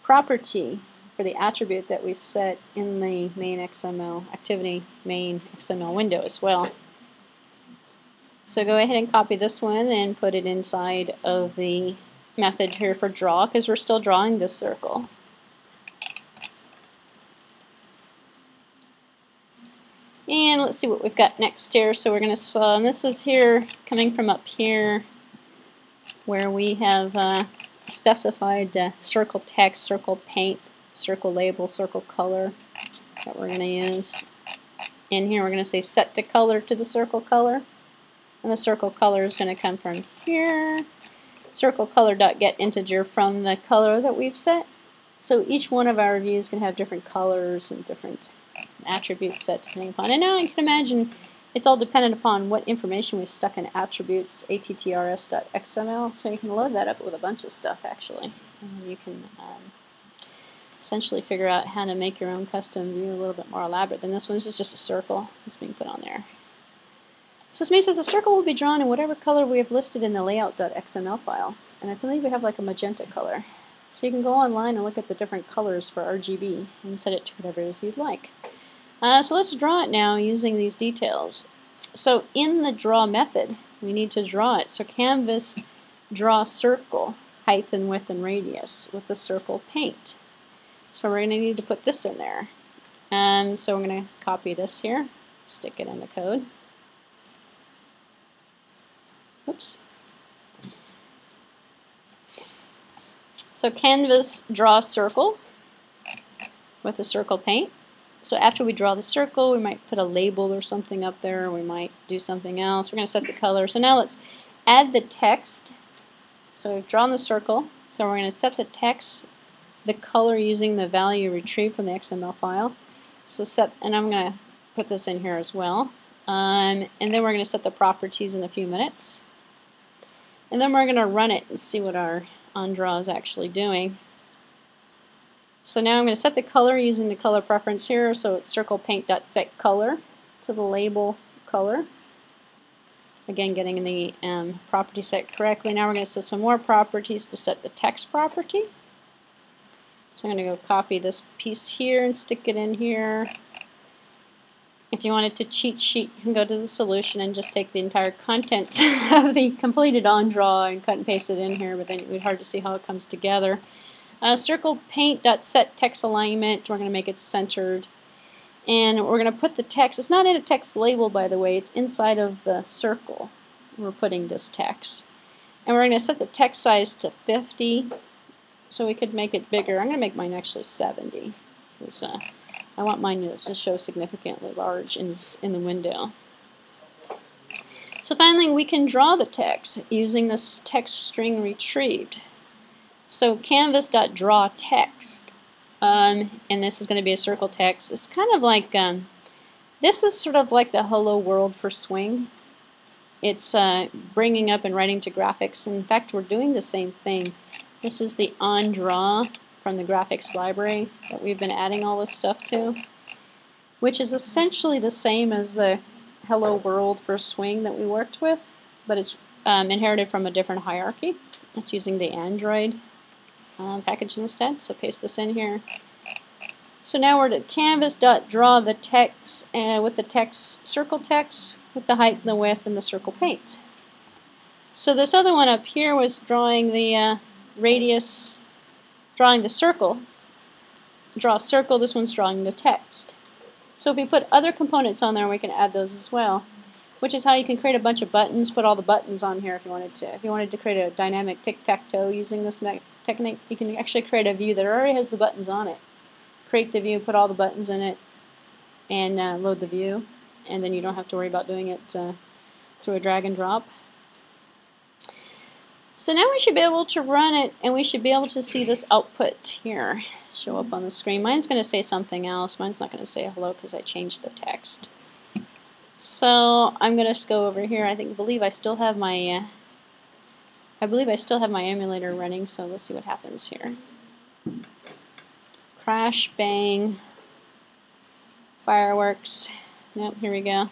property for the attribute that we set in the main XML activity main XML window as well. So go ahead and copy this one and put it inside of the method here for draw because we're still drawing this circle. And let's see what we've got next here. So we're going to, and this is here coming from up here where we have specified circle text, circle paint, circle label, circle color that we're going to use. In here we're going to say set the color to the circle color. And the circle color is going to come from here. Circle color.getInteger from the color that we've set. So each one of our views can have different colors and different attributes set depending upon. And now you can imagine it's all dependent upon what information we've stuck in attributes, attrs.xml. So you can load that up with a bunch of stuff actually. And you can essentially figure out how to make your own custom view a little bit more elaborate than this one. This is just a circle that's being put on there. So this means that the circle will be drawn in whatever color we have listed in the layout.xml file. And I believe we have like a magenta color. So you can go online and look at the different colors for RGB and set it to whatever it is you'd like. So let's draw it now using these details. So in the draw method, we need to draw it. So canvas draw circle, height and width and radius with the circle paint. So we're going to need to put this in there. So we're going to copy this here, stick it in the code. Oops. So canvas draw circle with the circle paint. So after we draw the circle, we might put a label or something up there. We might do something else. We're going to set the color. So now let's add the text. So we've drawn the circle. So we're going to set the text, the color using the value retrieved from the XML file. So set, and I'm going to put this in here as well. And then we're going to set the properties in a few minutes. And then we're going to run it and see what our onDraw is actually doing. So now I'm going to set the color using the color preference here. So it's circlePaint.setColor to the label color. Again, getting the property set correctly. Now we're going to set some more properties to set the text property. So I'm going to go copy this piece here and stick it in here. If you wanted to cheat sheet, you can go to the solution and just take the entire contents of the completed onDraw and cut and paste it in here, but then it would be hard to see how it comes together. CirclePaint.set text alignment, we're going to make it centered. And we're going to put the text, it's not in a text label by the way, it's inside of the circle. We're putting this text. And we're going to set the text size to 50, so we could make it bigger. I'm going to make mine actually 70. Because, I want mine to just show significantly large in the window. So finally we can draw the text using this text string retrieved. So canvas.drawText, and this is going to be a circle text. It's kind of like, this is sort of like the hello world for Swing. It's bringing up and writing to graphics. In fact, we're doing the same thing. This is the onDraw from the graphics library that we've been adding all this stuff to, which is essentially the same as the hello world for Swing that we worked with, but it's inherited from a different hierarchy. It's using the Android package instead, so paste this in here. So now we're to canvas.draw the text with the text circle text with the height and the width and the circle paint. So this other one up here was drawing the radius, drawing the circle. Draw a circle, this one's drawing the text. So if we put other components on there, we can add those as well, which is how you can create a bunch of buttons, put all the buttons on here if you wanted to. If you wanted to create a dynamic tic-tac-toe using this technique, you can actually create a view that already has the buttons on it. Create the view, put all the buttons in it, and load the view, and then you don't have to worry about doing it through a drag and drop. So now we should be able to run it, and we should be able to see this output here show up on the screen. Mine's going to say something else. Mine's not going to say hello because I changed the text. So I'm going to just go over here. I believe I still have my emulator running. So let's see what happens here. Crash, bang, fireworks. Nope, here we go.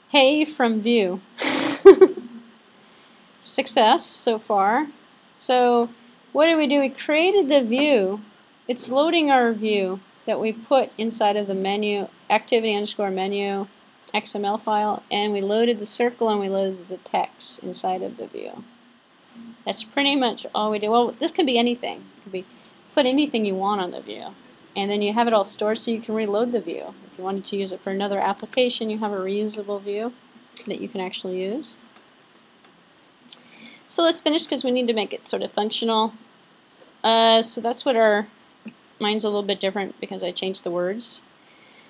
Hey from view. Success so far. So what did we do? We created the view. It's loading our view that we put inside of the menu, activity_menu XML file, and we loaded the circle and we loaded the text inside of the view. That's pretty much all we do. Well, this can be anything. It could be put anything you want on the view. And then you have it all stored so you can reload the view. If you wanted to use it for another application, you have a reusable view that you can actually use. So let's finish because we need to make it sort of functional. So that's what mine's a little bit different because I changed the words.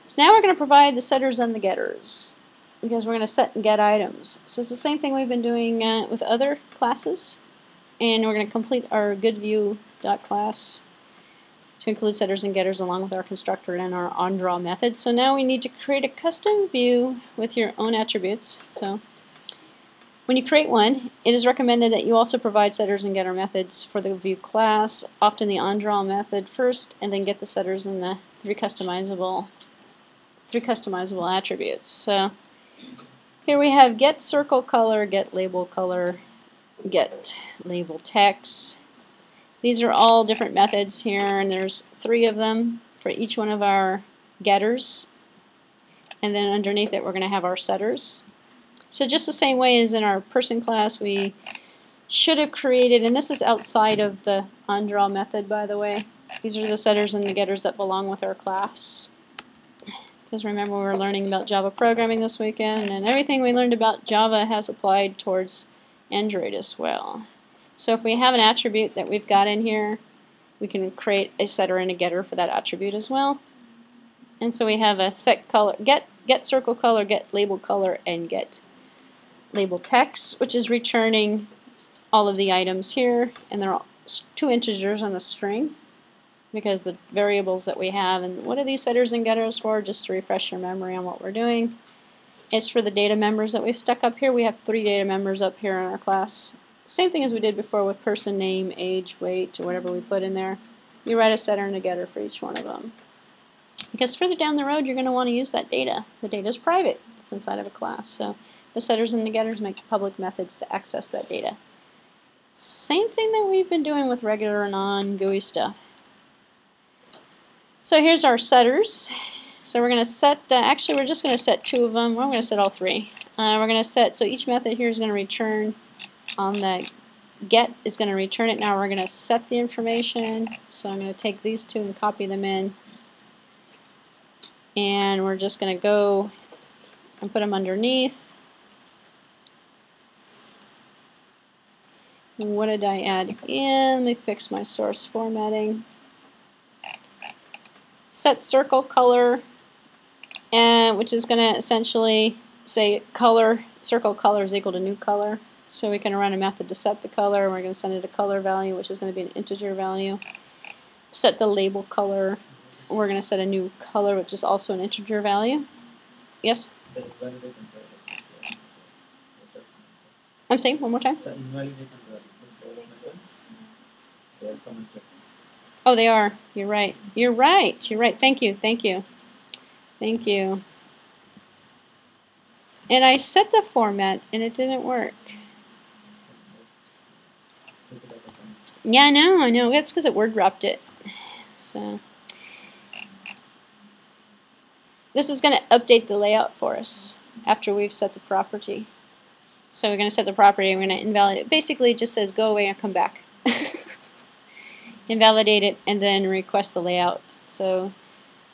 So now we're going to provide the setters and the getters. because we're going to set and get items. So it's the same thing we've been doing with other classes, and we're going to complete our goodView.class to include setters and getters along with our constructor and our onDraw method. So now we need to create a custom view with your own attributes. So when you create one, it is recommended that you also provide setters and getter methods for the view class, often the onDraw method first, and then get the setters and the three customizable attributes. So here we have get circle color, get label color, get label text. These are all different methods here, and there's 3 of them for each one of our getters. And then underneath it we're going to have our setters. So just the same way as in our person class, we should have created, and this is outside of the onDraw method, by the way. These are the setters and the getters that belong with our class. Because remember, we were learning about Java programming this weekend, and everything we learned about Java has applied towards Android as well. So if we have an attribute that we've got in here, we can create a setter and a getter for that attribute as well. And so we have a set color, get circle color, get label color, and get label text, which is returning all of the items here, and they're all 2 integers on a string because the variables that we have. And what are these setters and getters for? Just to refresh your memory on what we're doing. It's for the data members that we've stuck up here. We have 3 data members up here in our class. Same thing as we did before with person name, age, weight, or whatever we put in there. You write a setter and a getter for each one of them. Because further down the road, you're going to want to use that data. The data is private. It's inside of a class. So the setters and the getters make public methods to access that data. Same thing that we've been doing with regular and non-GUI stuff. So here's our setters. So we're going to set, actually we're just going to set 2 of them. We're going to set all 3. We're going to set, so each method here is going to return on the get is going to return it. Now we're going to set the information. So I'm going to take these 2 and copy them in. And we're just going to go and put them underneath. What did I add in? Let me fix my source formatting. Set circle color, and which is going to essentially say color, circle color is equal to new color. So we can run a method to set the color. We're going to send it a color value, which is going to be an integer value. Set the label color. We're going to set a new color, which is also an integer value. Yes? I'm saying one more time. Oh, they are. You're right. You're right. You're right. Thank you. Thank you. Thank you. And I set the format, and it didn't work. Yeah, I know. I know. That's because it word dropped it. So this is going to update the layout for us after we've set the property. So we're going to set the property, and we're going to invalidate it. Basically, it just says go away and come back. Invalidate it, and then request the layout. So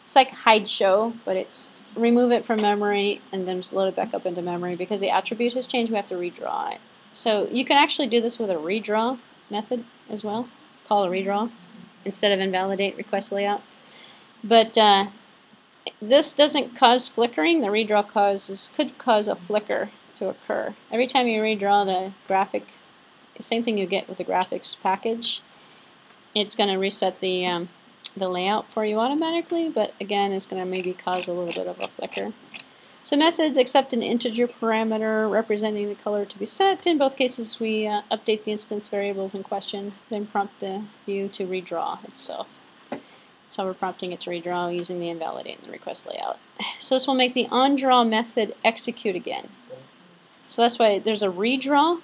it's like hide show, but it's remove it from memory and then just load it back up into memory. Because the attribute has changed, we have to redraw it. So you can actually do this with a redraw method as well. Call a redraw instead of invalidate request layout. But this doesn't cause flickering. The redraw could cause a flicker to occur. Every time you redraw the graphic, same thing you get with the graphics package. It's going to reset the layout for you automatically, but again, it's going to maybe cause a little bit of a flicker. So methods accept an integer parameter representing the color to be set. In both cases, we update the instance variables in question, then prompt the view to redraw itself. So we're prompting it to redraw using the invalidate and the request layout. So this will make the onDraw method execute again. So that's why there's a redraw,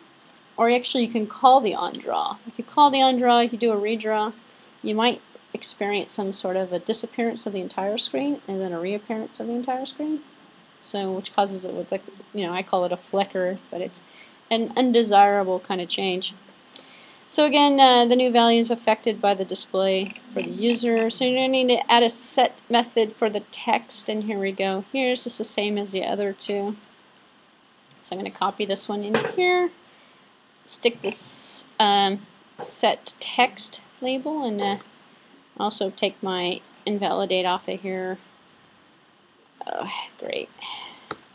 or actually you can call the onDraw. If you call the onDraw, if you do a redraw, you might experience some sort of a disappearance of the entire screen and then a reappearance of the entire screen. So which causes it with, like, I call it a flicker, but it's an undesirable kind of change. So again, the new value is affected by the display for the user. So you're going to need to add a set method for the text, and here we go. Here's just the same as the other 2. So I'm going to copy this one in here, stick this set text label, and also take my invalidate off of here. Oh, great.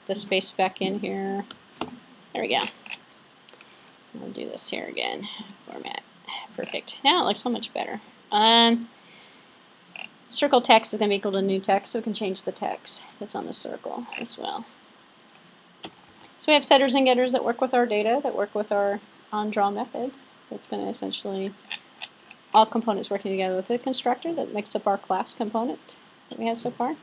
the space back in here. There we go. We'll do this here again. Format. Perfect. Now it looks so much better. Circle text is going to be equal to new text, so we can change the text that's on the circle as well. So we have setters and getters that work with our data, that work with our onDraw method. That's going to essentially all components working together with the constructor that makes up our class component that we have so far.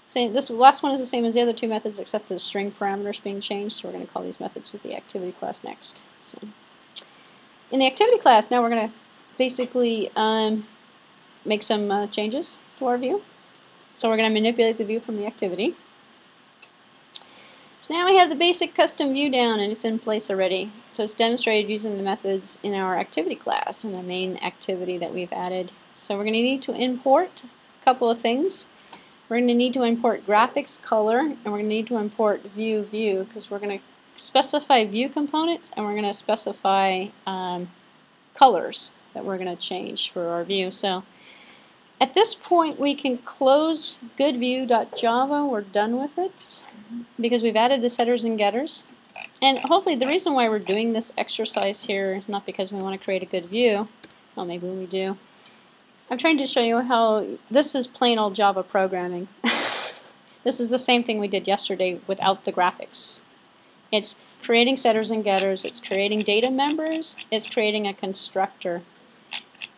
Same, this last one is the same as the other two methods except the string parameters being changed, so we're going to call these methods with the activity class next. So, in the activity class, now we're going to basically make some changes to our view. So we're going to manipulate the view from the activity. So now we have the basic custom view down and it's in place already. So it's demonstrated using the methods in our activity class and the main activity that we've added. So we're going to need to import a couple of things. We're going to need to import graphics color, and we're going to need to import view because we're going to specify view components and we're going to specify colors that we're going to change for our view. So at this point we can close goodview.java. We're done with it because we've added the setters and getters. And hopefully the reason why we're doing this exercise here is not because we want to create a good view. Well, maybe we do. I'm trying to show you how this is plain old Java programming. This is the same thing we did yesterday without the graphics. It's creating setters and getters, it's creating data members, it's creating a constructor.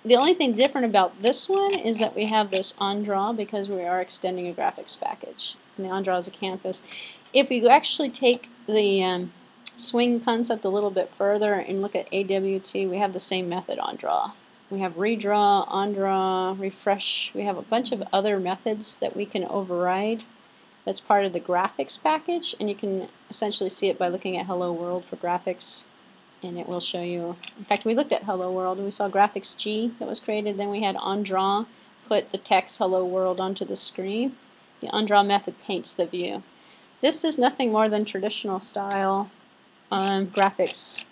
The only thing different about this one is that we have this onDraw because we are extending a graphics package. And the onDraw is a campus. If you actually take the swing concept a little bit further and look at AWT, we have the same method onDraw. We have redraw, onDraw, refresh. We have a bunch of other methods that we can override. That's part of the graphics package, and you can essentially see it by looking at Hello World for graphics, and it will show you. In fact, we looked at Hello World and we saw graphics G that was created. Then we had onDraw put the text Hello World onto the screen. The onDraw method paints the view. This is nothing more than traditional style graphics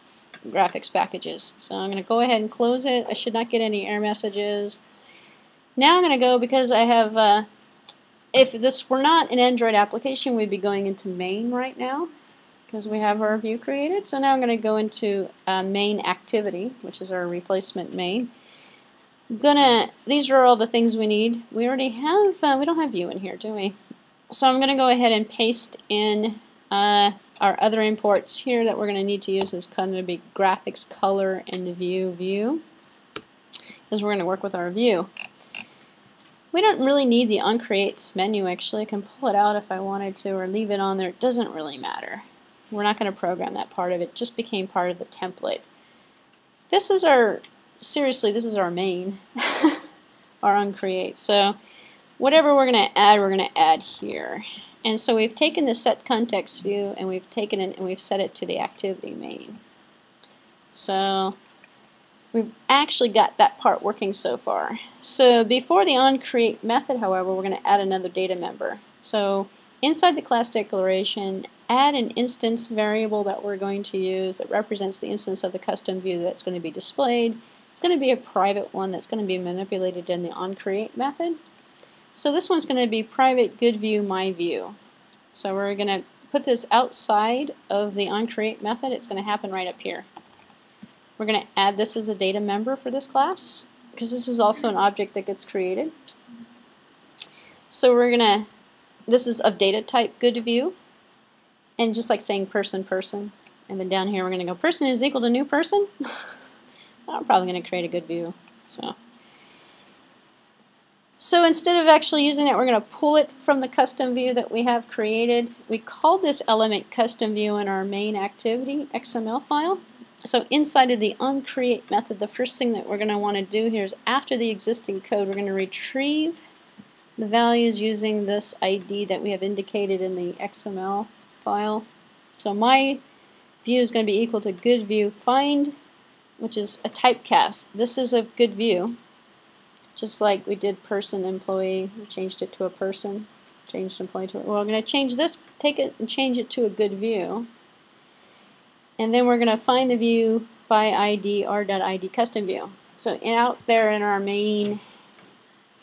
packages. So I'm going to go ahead and close it. I should not get any error messages. Now I'm going to go, because I have, if this were not an Android application, we'd be going into main right now because we have our view created. So now I'm going to go into main activity, which is our replacement main. These are all the things we need. We already have, we don't have view in here, do we? So I'm going to go ahead and paste in our other imports here that we're going to need to use. Is going to be graphics color and the view because we're going to work with our view. We don't really need the onCreates menu actually. I can pull it out if I wanted to or leave it on there. It doesn't really matter. We're not going to program that part of it. It just became part of the template. This is our, seriously, this is our main, our onCreate. So whatever we're going to add here. And so we've taken the set context view and we've taken it and we've set it to the activity main. So we've actually got that part working so far. So before the onCreate method, however, we're going to add another data member. So inside the class declaration, add an instance variable that we're going to use that represents the instance of the custom view that's going to be displayed. It's going to be a private one that's going to be manipulated in the onCreate method. So this one's going to be private goodView myView. So we're going to put this outside of the onCreate method. It's going to happen right up here. We're going to add this as a data member for this class because this is also an object that gets created. So we're going to, this is of data type goodView, and just like saying person, and then down here we're going to go person is equal to new person. I'm probably going to create a goodView. So instead of actually using it, we're going to pull it from the custom view that we have created. We called this element custom view in our main activity XML file. So inside of the onCreate method, the first thing that we're going to want to do here is after the existing code, we're going to retrieve the values using this ID that we have indicated in the XML file. So my view is going to be equal to goodView find, which is a typecast. This is a goodView. Just like we did person employee, we changed it to a person, changed employee to a, well, we're going to change this, take it and change it to a goodView. And then we're going to find the view by ID r.id custom view. So out there in our main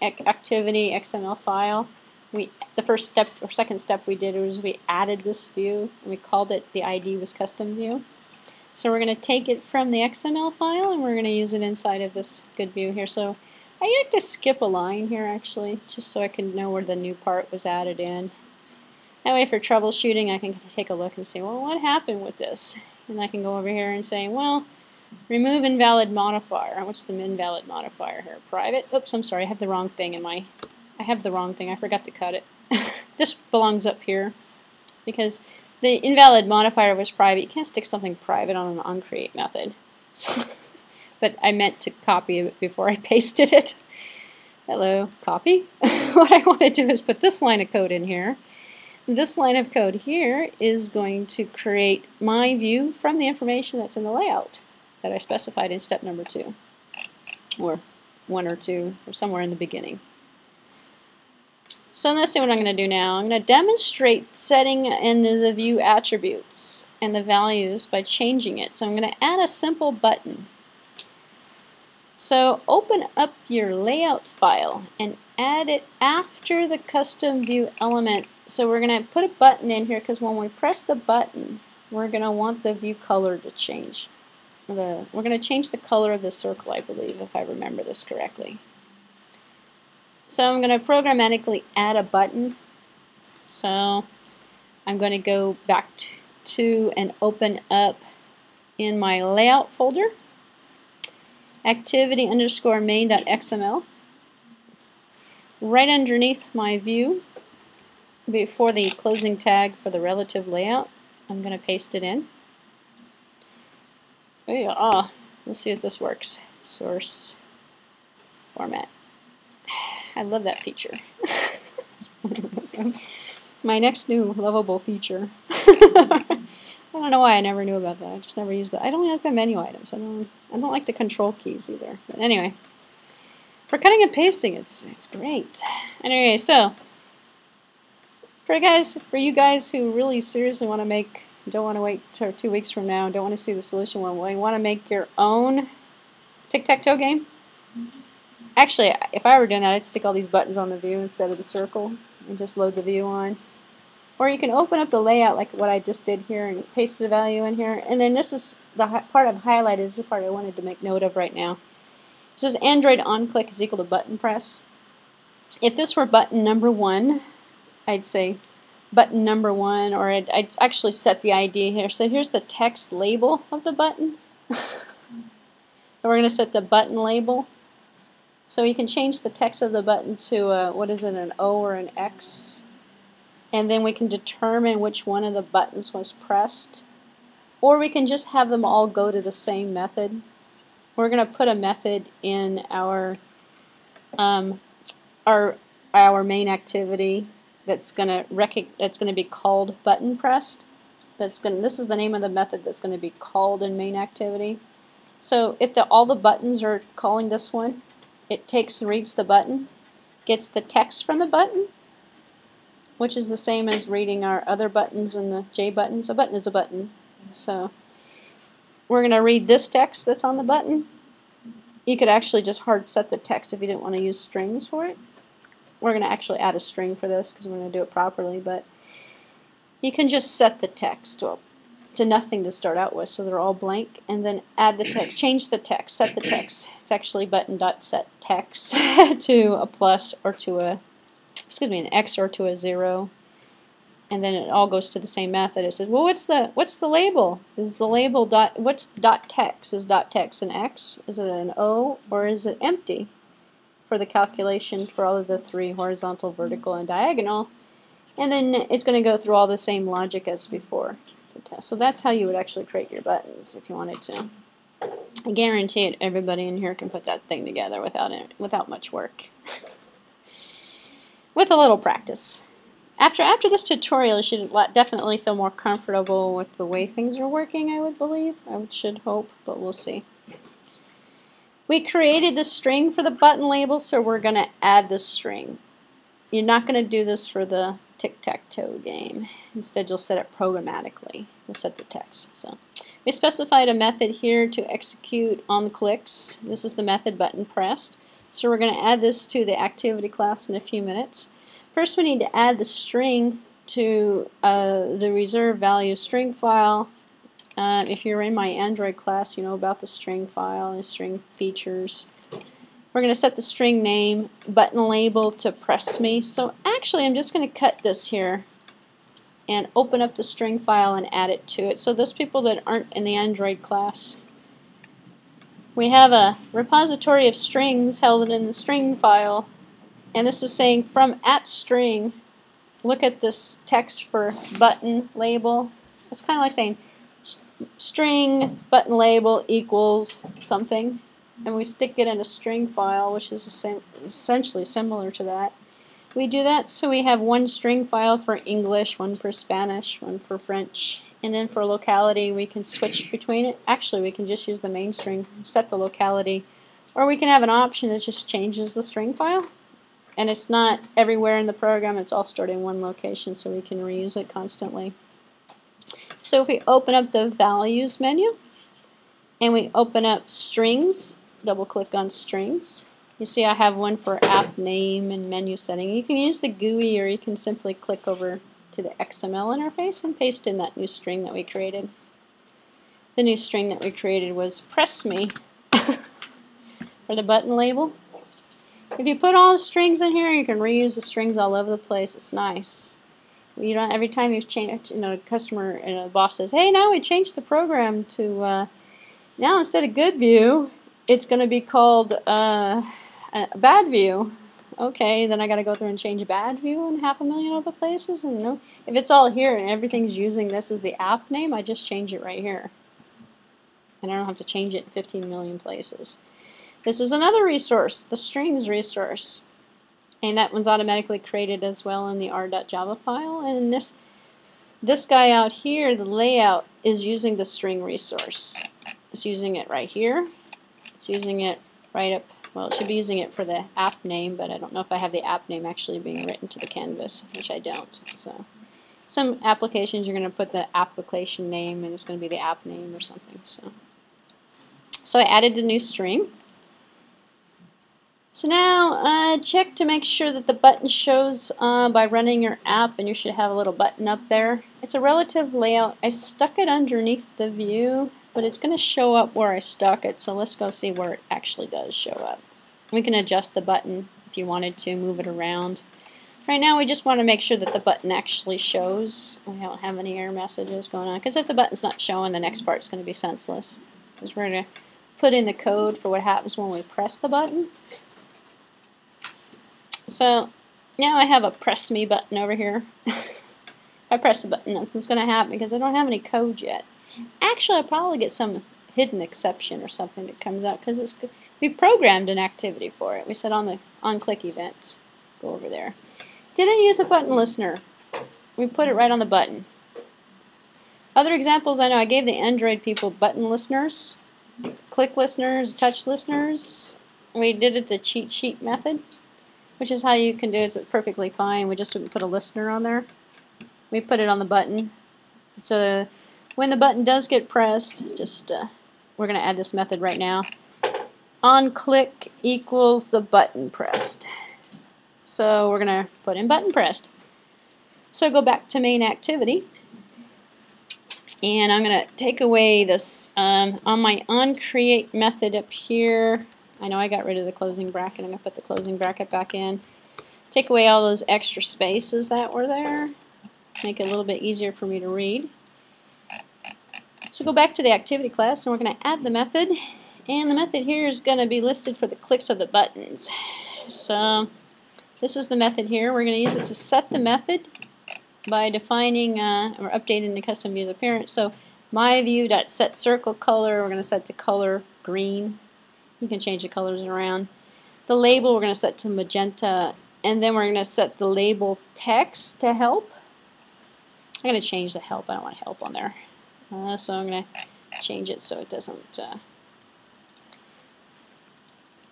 activity XML file, the first step or second step we did was we added this view, and we called it, the ID was custom view. So we're going to take it from the XML file and we're going to use it inside of this good view here. So I like to skip a line here actually, just so I can know where the new part was added in. That way for troubleshooting I can take a look and say, well, what happened with this? And I can go over here and say, well, remove invalid modifier. What's the invalid modifier here? Private? Oops, I'm sorry, I have the wrong thing in my... I have the wrong thing, I forgot to cut it. This belongs up here because the invalid modifier was private. You can't stick something private on an onCreate method. So, but I meant to copy it before I pasted it. Hello, copy. What I want to do is put this line of code in here. This line of code here is going to create my view from the information that's in the layout that I specified in step number 2, or 1 or 2, or somewhere in the beginning. So let's see what I'm going to do now. I'm going to demonstrate setting in the view attributes and the values by changing it. So I'm going to add a simple button. So open up your layout file and add it after the custom view element. So we're going to put a button in here because when we press the button, we're going to want the view color to change. We're going to change the color of the circle, I believe, if I remember this correctly. So I'm going to programmatically add a button. So I'm going to go back to and open up in my layout folder, activity underscore main.xml. Right underneath my view, before the closing tag for the relative layout, I'm going to paste it in. Let's see if this works. Source format. I love that feature. My next new lovable feature. I don't know why I never knew about that. I just never used that. I don't like the menu items. I don't like the control keys either. But anyway, for cutting and pasting, it's great. Anyway, so for you guys who really seriously want to make, don't want to wait till 2 weeks from now, don't want to see the solution one way, want to make your own tic-tac-toe game. Actually, if I were doing that, I'd stick all these buttons on the view instead of the circle and just load the view on. Or you can open up the layout like what I just did here and paste the value in here. And then this is the part I've highlighted, is the part I wanted to make note of right now. It says Android onClick is equal to button press. If this were button number 1, I'd say button number 1, or I'd actually set the ID here. So here's the text label of the button. And we're going to set the button label. So you can change the text of the button to what is it, an O or an X, and then we can determine which one of the buttons was pressed, or we can just have them all go to the same method. We're going to put a method in our main activity that's going to be called button pressed. This is the name of the method that's going to be called in main activity. So if all the buttons are calling this one, it takes and reads the button, gets the text from the button, which is the same as reading our other buttons and the J buttons. A button is a button. So we're going to read this text that's on the button. You could actually just hard set the text if you didn't want to use strings for it. We're going to actually add a string for this because we're going to do it properly, but you can just set the text to nothing to start out with, so they're all blank, and then add the text, change the text, set the text. It's actually button.set text to a plus or to a, an X or to a 0, and then it all goes to the same method. It says, well, what's the label? Is the label what's dot text? Is dot text an X? Is it an O, or is it empty for the calculation for all of the 3, horizontal, vertical, and diagonal? And then it's going to go through all the same logic as before. So that's how you would actually create your buttons if you wanted to. I guarantee it, everybody in here can put that thing together without much work. With a little practice. After this tutorial, you should definitely feel more comfortable with the way things are working, I would believe. I should hope, but we'll see. We created the string for the button label, so we're going to add the string. You're not going to do this for the tic-tac-toe game. Instead, you'll set it programmatically. We'll set the text. So we specified a method here to execute on the clicks. This is the method button pressed. So we're going to add this to the activity class in a few minutes. First we need to add the string to the reserve value string file. If you're in my Android class, you know about the string file and string features. We're going to set the string name, button label to press me. So actually I'm just going to cut this here and open up the string file and add it to it. So those people that aren't in the Android class, we have a repository of strings held in the string file, and this is saying from @string. Look at this text for button label. It's kind of like saying string button label equals something, and we stick it in a string file, which is essentially similar to that. We do that so we have one string file for English, one for Spanish, one for French, and then for locality we can switch between it. Actually, we can just use the main string, set the locality, or we can have an option that just changes the string file. And it's not everywhere in the program, it's all stored in one location so we can reuse it constantly. So if we open up the values menu and we open up strings, double click on strings, you see I have one for app name and menu setting. You can use the GUI or you can simply click over to the XML interface and paste in that new string that we created. The new string that we created was press me for the button label. If you put all the strings in here, you can reuse the strings all over the place. It's nice. You don't, every time you've changed, you know, a customer and a boss says, "Hey, now we changed the program to now instead of good view, it's going to be called bad view." Okay, then I got to go through and change bad view in 500,000 other places. And no, if it's all here and everything's using this as the app name, I just change it right here, and I don't have to change it in 15 million places. This is another resource, the strings resource, and that one's automatically created as well in the r.java file. And this guy out here, the layout, is using the string resource. It's using it right here. It's using it right up. Well, it should be using it for the app name, but I don't know if I have the app name actually being written to the canvas, which I don't. So some applications you're going to put the application name and it's going to be the app name or something. So I added the new string. So now check to make sure that the button shows by running your app, and you should have a little button up there. It's a relative layout. I stuck it underneath the view, but it's going to show up where I stuck it, so let's go see where it actually does show up. We can adjust the button if you wanted to, move it around. Right now we just want to make sure that the button actually shows. We don't have any error messages going on, because if the button's not showing, the next part's going to be senseless. Because we're going to put in the code for what happens when we press the button. So now I have a press me button over here. If I press the button, nothing's going to happen because I don't have any code yet. Actually, I'll probably get some hidden exception or something that comes out because we programmed an activity for it. We said on the on-click events, go over there. Didn't use a button listener. We put it right on the button. Other examples I know, I gave the Android people button listeners, click listeners, touch listeners. We did it the cheat sheet method, which is how you can do it. It's perfectly fine. We just didn't put a listener on there. We put it on the button. So when the button does get pressed, just we're going to add this method right now. OnClick equals the button pressed. So we're going to put in button pressed. So go back to main activity. And I'm going to take away this on my onCreate method up here. I know I got rid of the closing bracket. I'm going to put the closing bracket back in. Take away all those extra spaces that were there. Make it a little bit easier for me to read. So go back to the activity class and we're going to add the method. And the method here is going to be listed for the clicks of the buttons. So this is the method here. We're going to use it to set the method by defining or updating the custom view's appearance. So myView.setCircleColor, we're going to set to color green. You can change the colors around. The label we're going to set to magenta, and then we're going to set the label text to help. I'm going to change the help. I don't want help on there. So I'm going to change it so it doesn't.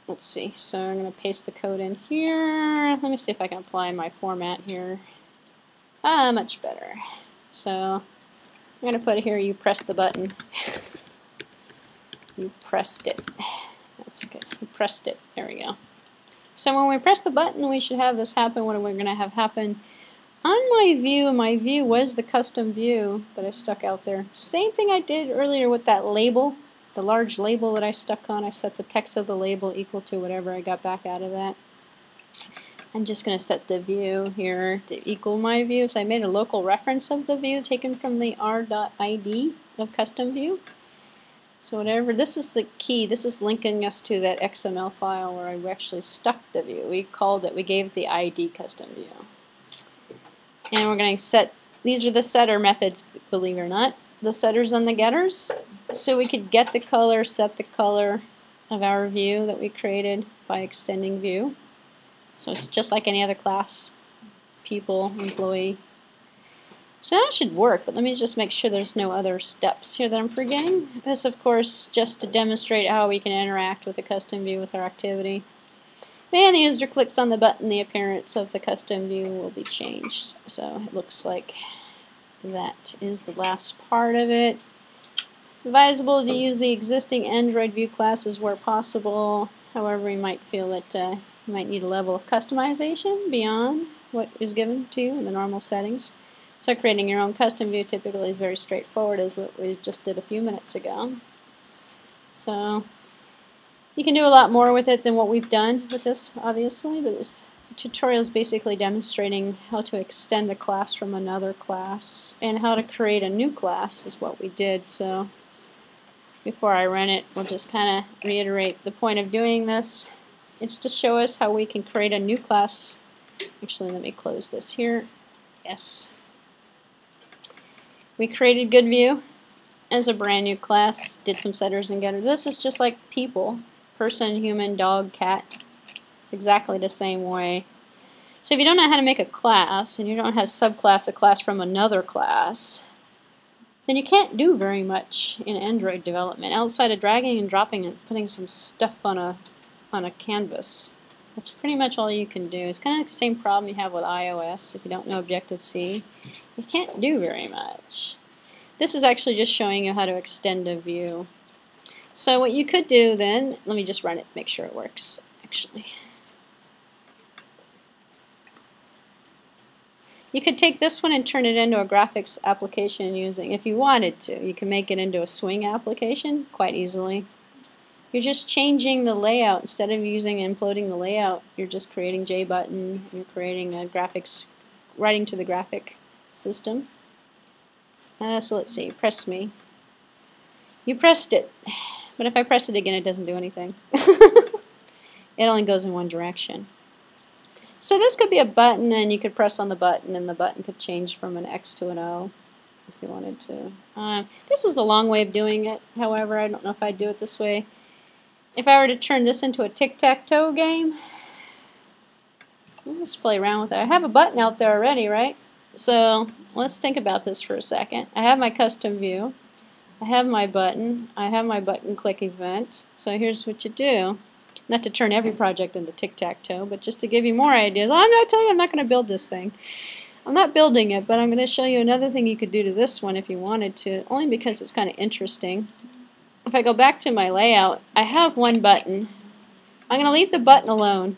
Let's see. So I'm going to paste the code in here. Let me see if I can apply my format here. Much better. So I'm going to put it here. You press the button. You pressed it. That's good. You pressed it. There we go. So when we press the button, we should have this happen. What are we going to have happen? On my view was the custom view that I stuck out there. Same thing I did earlier with that label, the large label that I stuck on. I set the text of the label equal to whatever I got back out of that. I'm just going to set the view here to equal my view. So I made a local reference of the view taken from the r.id of custom view. So whatever, this is the key. This is linking us to that XML file where I actually stuck the view. We called it, we gave the ID custom view. And we're going to set, these are the setter methods, believe it or not, the setters and the getters. So we could get the color, set the color of our view that we created by extending view. So it's just like any other class, people, employee. So that should work, but let me just make sure there's no other steps here that I'm forgetting. This, of course, just to demonstrate how we can interact with the custom view with our activity. And the user clicks on the button, the appearance of the custom view will be changed. So it looks like that is the last part of it. Advisable to use the existing Android view classes where possible. However, you might feel that you might need a level of customization beyond what is given to you in the normal settings. So creating your own custom view typically is very straightforward, as what we just did a few minutes ago. So you can do a lot more with it than what we've done with this, obviously, but this tutorial is basically demonstrating how to extend a class from another class and how to create a new class is what we did. So before I run it, we'll just kind of reiterate the point of doing this. It's to show us how we can create a new class. Actually, let me close this here. Yes. We created GoodView as a brand new class, did some setters and getters. This is just like people, person, human, dog, cat. It's exactly the same way. So if you don't know how to make a class and you don't have subclass a class from another class, then you can't do very much in Android development outside of dragging and dropping and putting some stuff on a canvas. That's pretty much all you can do. It's kind of like the same problem you have with iOS if you don't know Objective-C. You can't do very much. This is actually just showing you how to extend a view. So what you could do then, let me just run it, make sure it works actually. You could take this one and turn it into a graphics application using, if you wanted to, you can make it into a swing application quite easily. You're just changing the layout. Instead of using and imploding the layout, you're just creating JButton, you're creating a graphics, writing to the graphic system. So let's see, press me. You pressed it, but if I press it again, it doesn't do anything. It only goes in one direction. So this could be a button, and you could press on the button, and the button could change from an X to an O if you wanted to. This is the long way of doing it, however, I don't know if I'd do it this way. If I were to turn this into a tic-tac-toe game, let's play around with it. I have a button out there already, right? So let's think about this for a second. I have my custom view. I have my button. I have my button click event. So here's what you do. Not to turn every project into tic-tac-toe, but just to give you more ideas. I'm not telling you I'm not going to build this thing. I'm not building it, but I'm going to show you another thing you could do to this one if you wanted to, only because it's kind of interesting. If I go back to my layout, I have one button. I'm going to leave the button alone.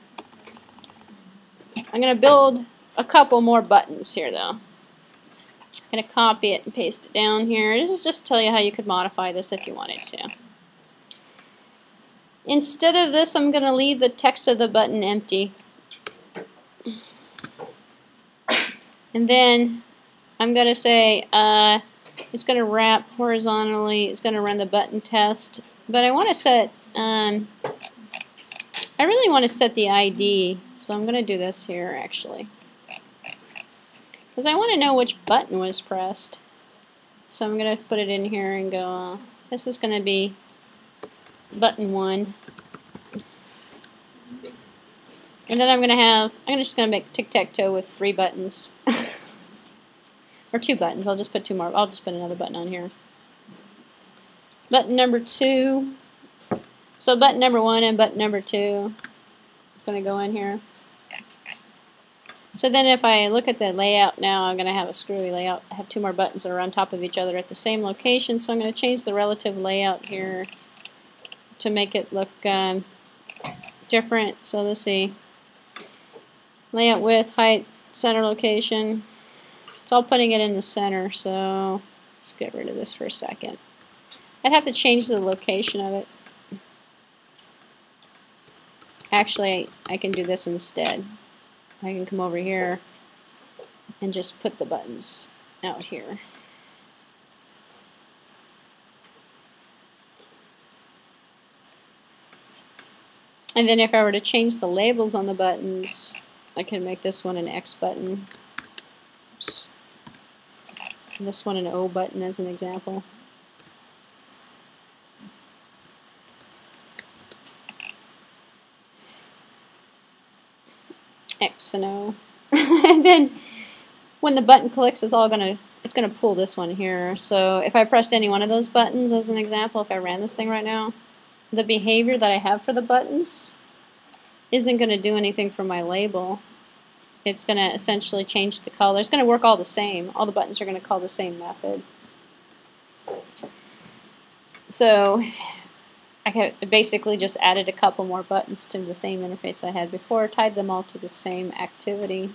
I'm going to build a couple more buttons here, though. I'm going to copy it and paste it down here. This is just to tell you how you could modify this if you wanted to. Instead of this, I'm going to leave the text of the button empty. And then I'm going to say it's going to wrap horizontally. It's going to run the button test. But I want to set, I really want to set the ID. So I'm going to do this here actually. Because I want to know which button was pressed. So I'm going to put it in here and go, this is going to be button 1. And then I'm just going to make tic-tac-toe with 3 buttons. Or 2 buttons. I'll just put 2 more. I'll just put another button on here. Button number 2. So button number 1 and button number 2. It's going to go in here. So then if I look at the layout now, I'm going to have a screwy layout. I have 2 more buttons that are on top of each other at the same location. So I'm going to change the relative layout here to make it look different. So let's see. layout width, height, center location. It's all putting it in the center, so let's get rid of this for a second. I'd have to change the location of it. Actually, I can do this instead. I can come over here and just put the buttons out here. And then if I were to change the labels on the buttons, I can make this one an X button. Oops. And this one an O button as an example. X and O. And then when the button clicks, it's gonna pull this one here. So if I pressed any one of those buttons as an example, if I ran this thing right now, the behavior that I have for the buttons isn't going to do anything for my label. It's going to essentially change the color. It's going to work all the same. All the buttons are going to call the same method. So I basically just added a couple more buttons to the same interface I had before, tied them all to the same activity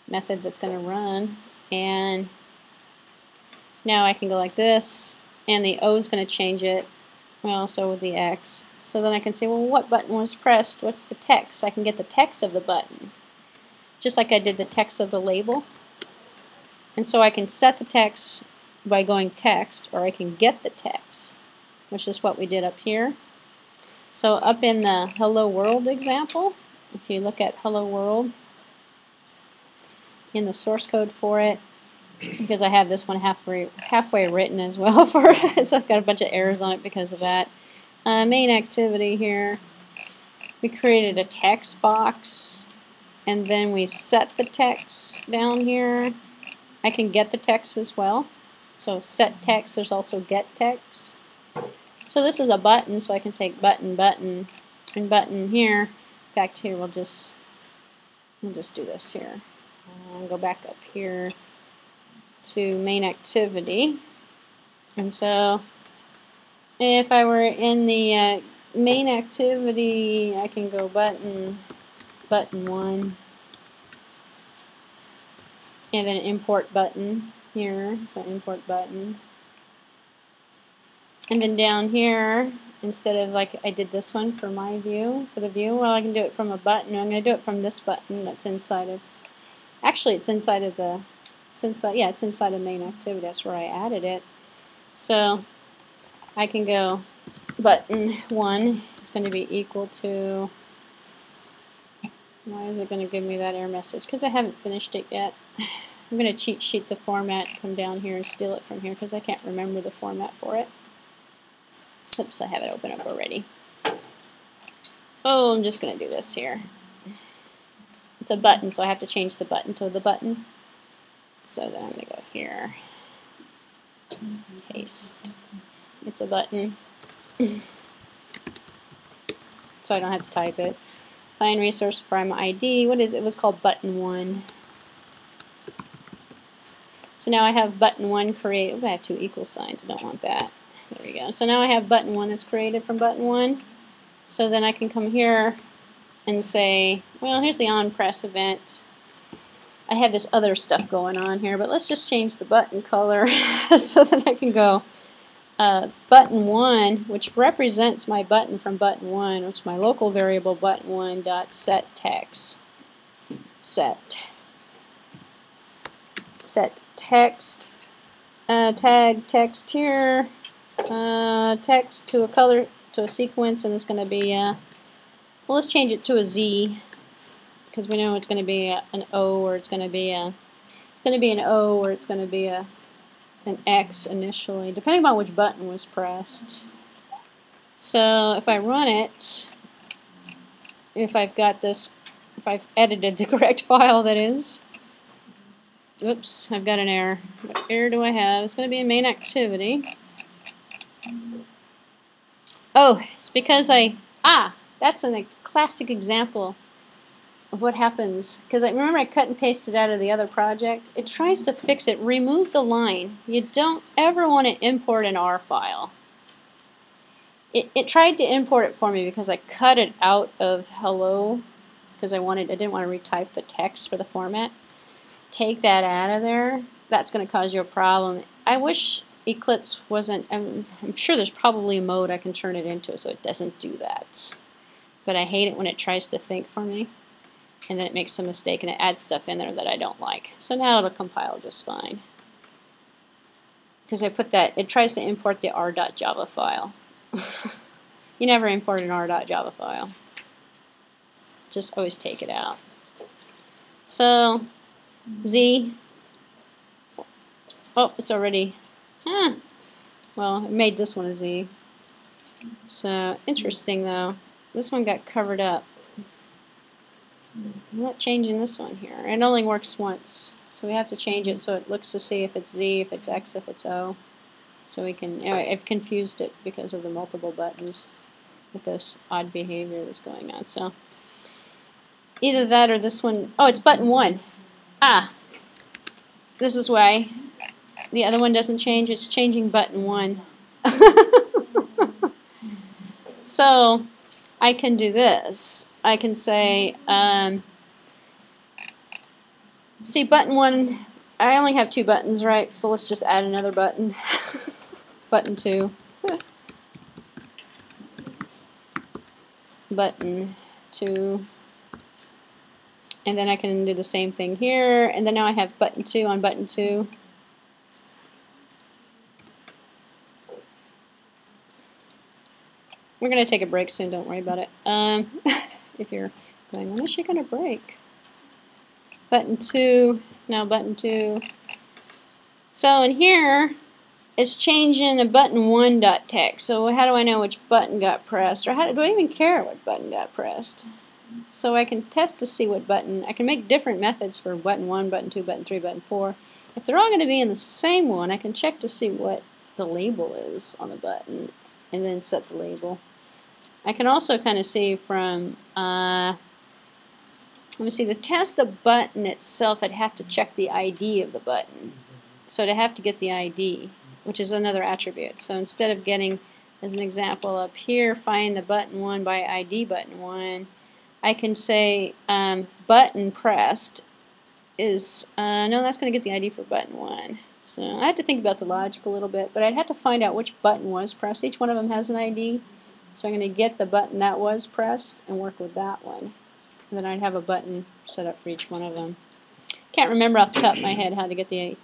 method that's going to run, and now I can go like this, and the O is going to change it. Well, so with the X. So then I can say, well, what button was pressed? What's the text? I can get the text of the button, just like I did the text of the label. And so I can set the text by going text, or I can get the text, which is what we did up here. So up in the Hello World example, if you look at Hello World, in the source code for it, because I have this one halfway written as well for it, so I've got a bunch of errors on it because of that. Main activity here, we created a text box, and then we set the text down here. I can get the text as well. So set text, there's also get text. So this is a button, so I can take button, button, and button here. In fact, here we'll just do this here. Go back up here to main activity, and so if I were in the main activity, I can go button 1, and then import button here, so import button, and then down here, instead of like I did this one for my view, for the view, well, I can do it from a button. I'm going to do it from this button that's inside of, actually it's inside of the, it's inside of main activity. That's where I added it. So I can go button 1. It's going to be equal to, why is it going to give me that error message? Because I haven't finished it yet. I'm going to cheat sheet the format, come down here and steal it from here because I can't remember the format for it. Oops, I have it open up already. Oh, I'm just going to do this here. It's a button, so I have to change the button to the button. So then I'm going to go here, paste. It's a button, so I don't have to type it. Find resource from ID. What is it? It was called button 1. So now I have button 1 created. Oh, I have 2 equal signs. I don't want that. There we go. So now I have button 1 that's created from button 1. So then I can come here and say, well, here's the on press event. I have this other stuff going on here, but let's just change the button color so that I can go button 1, which represents my button from button 1, which is my local variable button 1 dot set text. Set text, tag text here, text to a color, to a sequence, and it's going to be well, let's change it to a Z, because we know it's going to be an O, or it's going to be an O, or it's going to be an X initially, depending on which button was pressed. So if I run it, if I've got this, if I've edited the correct file, that is. Oops, I've got an error. What error do I have? It's going to be in main activity. Oh, it's because that's a classic example of what happens, because I remember I cut and pasted out of the other project. It tries to fix it. Remove the line. You don't ever want to import an R file. It tried to import it for me because I cut it out of hello, because I didn't want to retype the text for the format. Take that out of there. That's going to cause you a problem. I wish Eclipse wasn't, I'm sure there's probably a mode I can turn it into so it doesn't do that. But I hate it when it tries to think for me, and then it makes some mistake and it adds stuff in there that I don't like. So now it'll compile just fine. Because I put that, it tries to import the r.java file. You never import an r.java file. Just always take it out. So, Z. Oh, it's already, well, it made this one a Z. So, interesting though. This one got covered up. I'm not changing this one here. It only works once. So we have to change it so it looks to see if it's Z, if it's X, if it's O. So we can, I've confused it because of the multiple buttons with this odd behavior that's going on. So either that or this one. Oh, it's button 1. Ah, this is why the other one doesn't change. It's changing button 1. So I can do this. I can say, see, button 1, I only have 2 buttons, right? So let's just add another button. Button 2. Button 2. And then I can do the same thing here. And then now I have button 2 on button 2. We're going to take a break soon, don't worry about it. If you're going, when is she going to break? Button 2, now button 2. So in here, it's changing a button 1.text. So how do I know which button got pressed? Or do I even care what button got pressed? So I can test to see what button. I can make different methods for button 1, button 2, button 3, button 4. If they're all going to be in the same one, I can check to see what the label is on the button and then set the label. I can also kind of see from, let me see, to test the button itself, I'd have to check the ID of the button. So to have to get the ID, which is another attribute. So instead of getting, as an example up here, find the button 1 by ID button 1, I can say button pressed is, no, that's going to get the ID for button 1. So I have to think about the logic a little bit, but I'd have to find out which button was pressed. Each one of them has an ID. So I'm going to get the button that was pressed and work with that one. And then I'd have a button set up for each one of them. Can't remember off the top of my head how to get the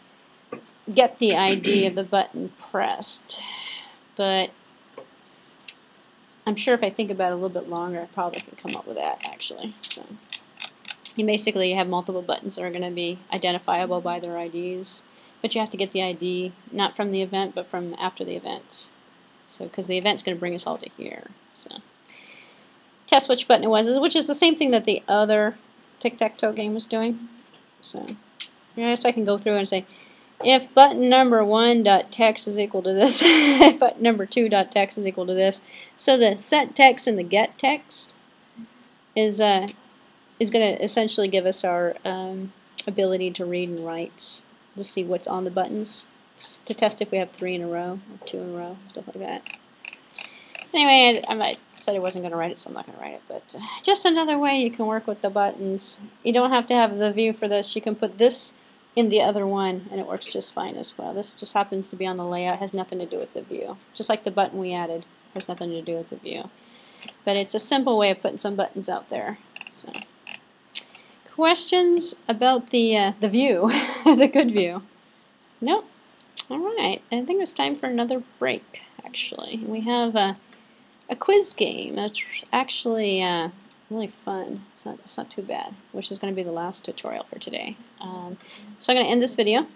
ID of the button pressed. But I'm sure if I think about it a little bit longer, I probably can come up with that, actually. So you basically have multiple buttons that are going to be identifiable by their IDs. But you have to get the ID, not from the event, but from after the event. So, because the event's going to bring us all to here. So, test which button it was, which is the same thing that the other tic-tac-toe game was doing. So, I can go through and say, if button number 1.text is equal to this, button number 2.text is equal to this. So the set text and the get text is going to essentially give us our ability to read and write to see what's on the buttons, to test if we have 3 in a row or 2 in a row, stuff like that. Anyway, I said I wasn't going to write it, so I'm not going to write it. But just another way you can work with the buttons. You don't have to have the view for this. You can put this in the other one, and it works just fine as well. This just happens to be on the layout. It has nothing to do with the view. Just like the button we added has nothing to do with the view. But it's a simple way of putting some buttons out there. So, questions about the view, the good view? No? All right. I think it's time for another break, actually. We have a quiz game. It's actually really fun. It's not too bad, which is going to be the last tutorial for today. So I'm going to end this video.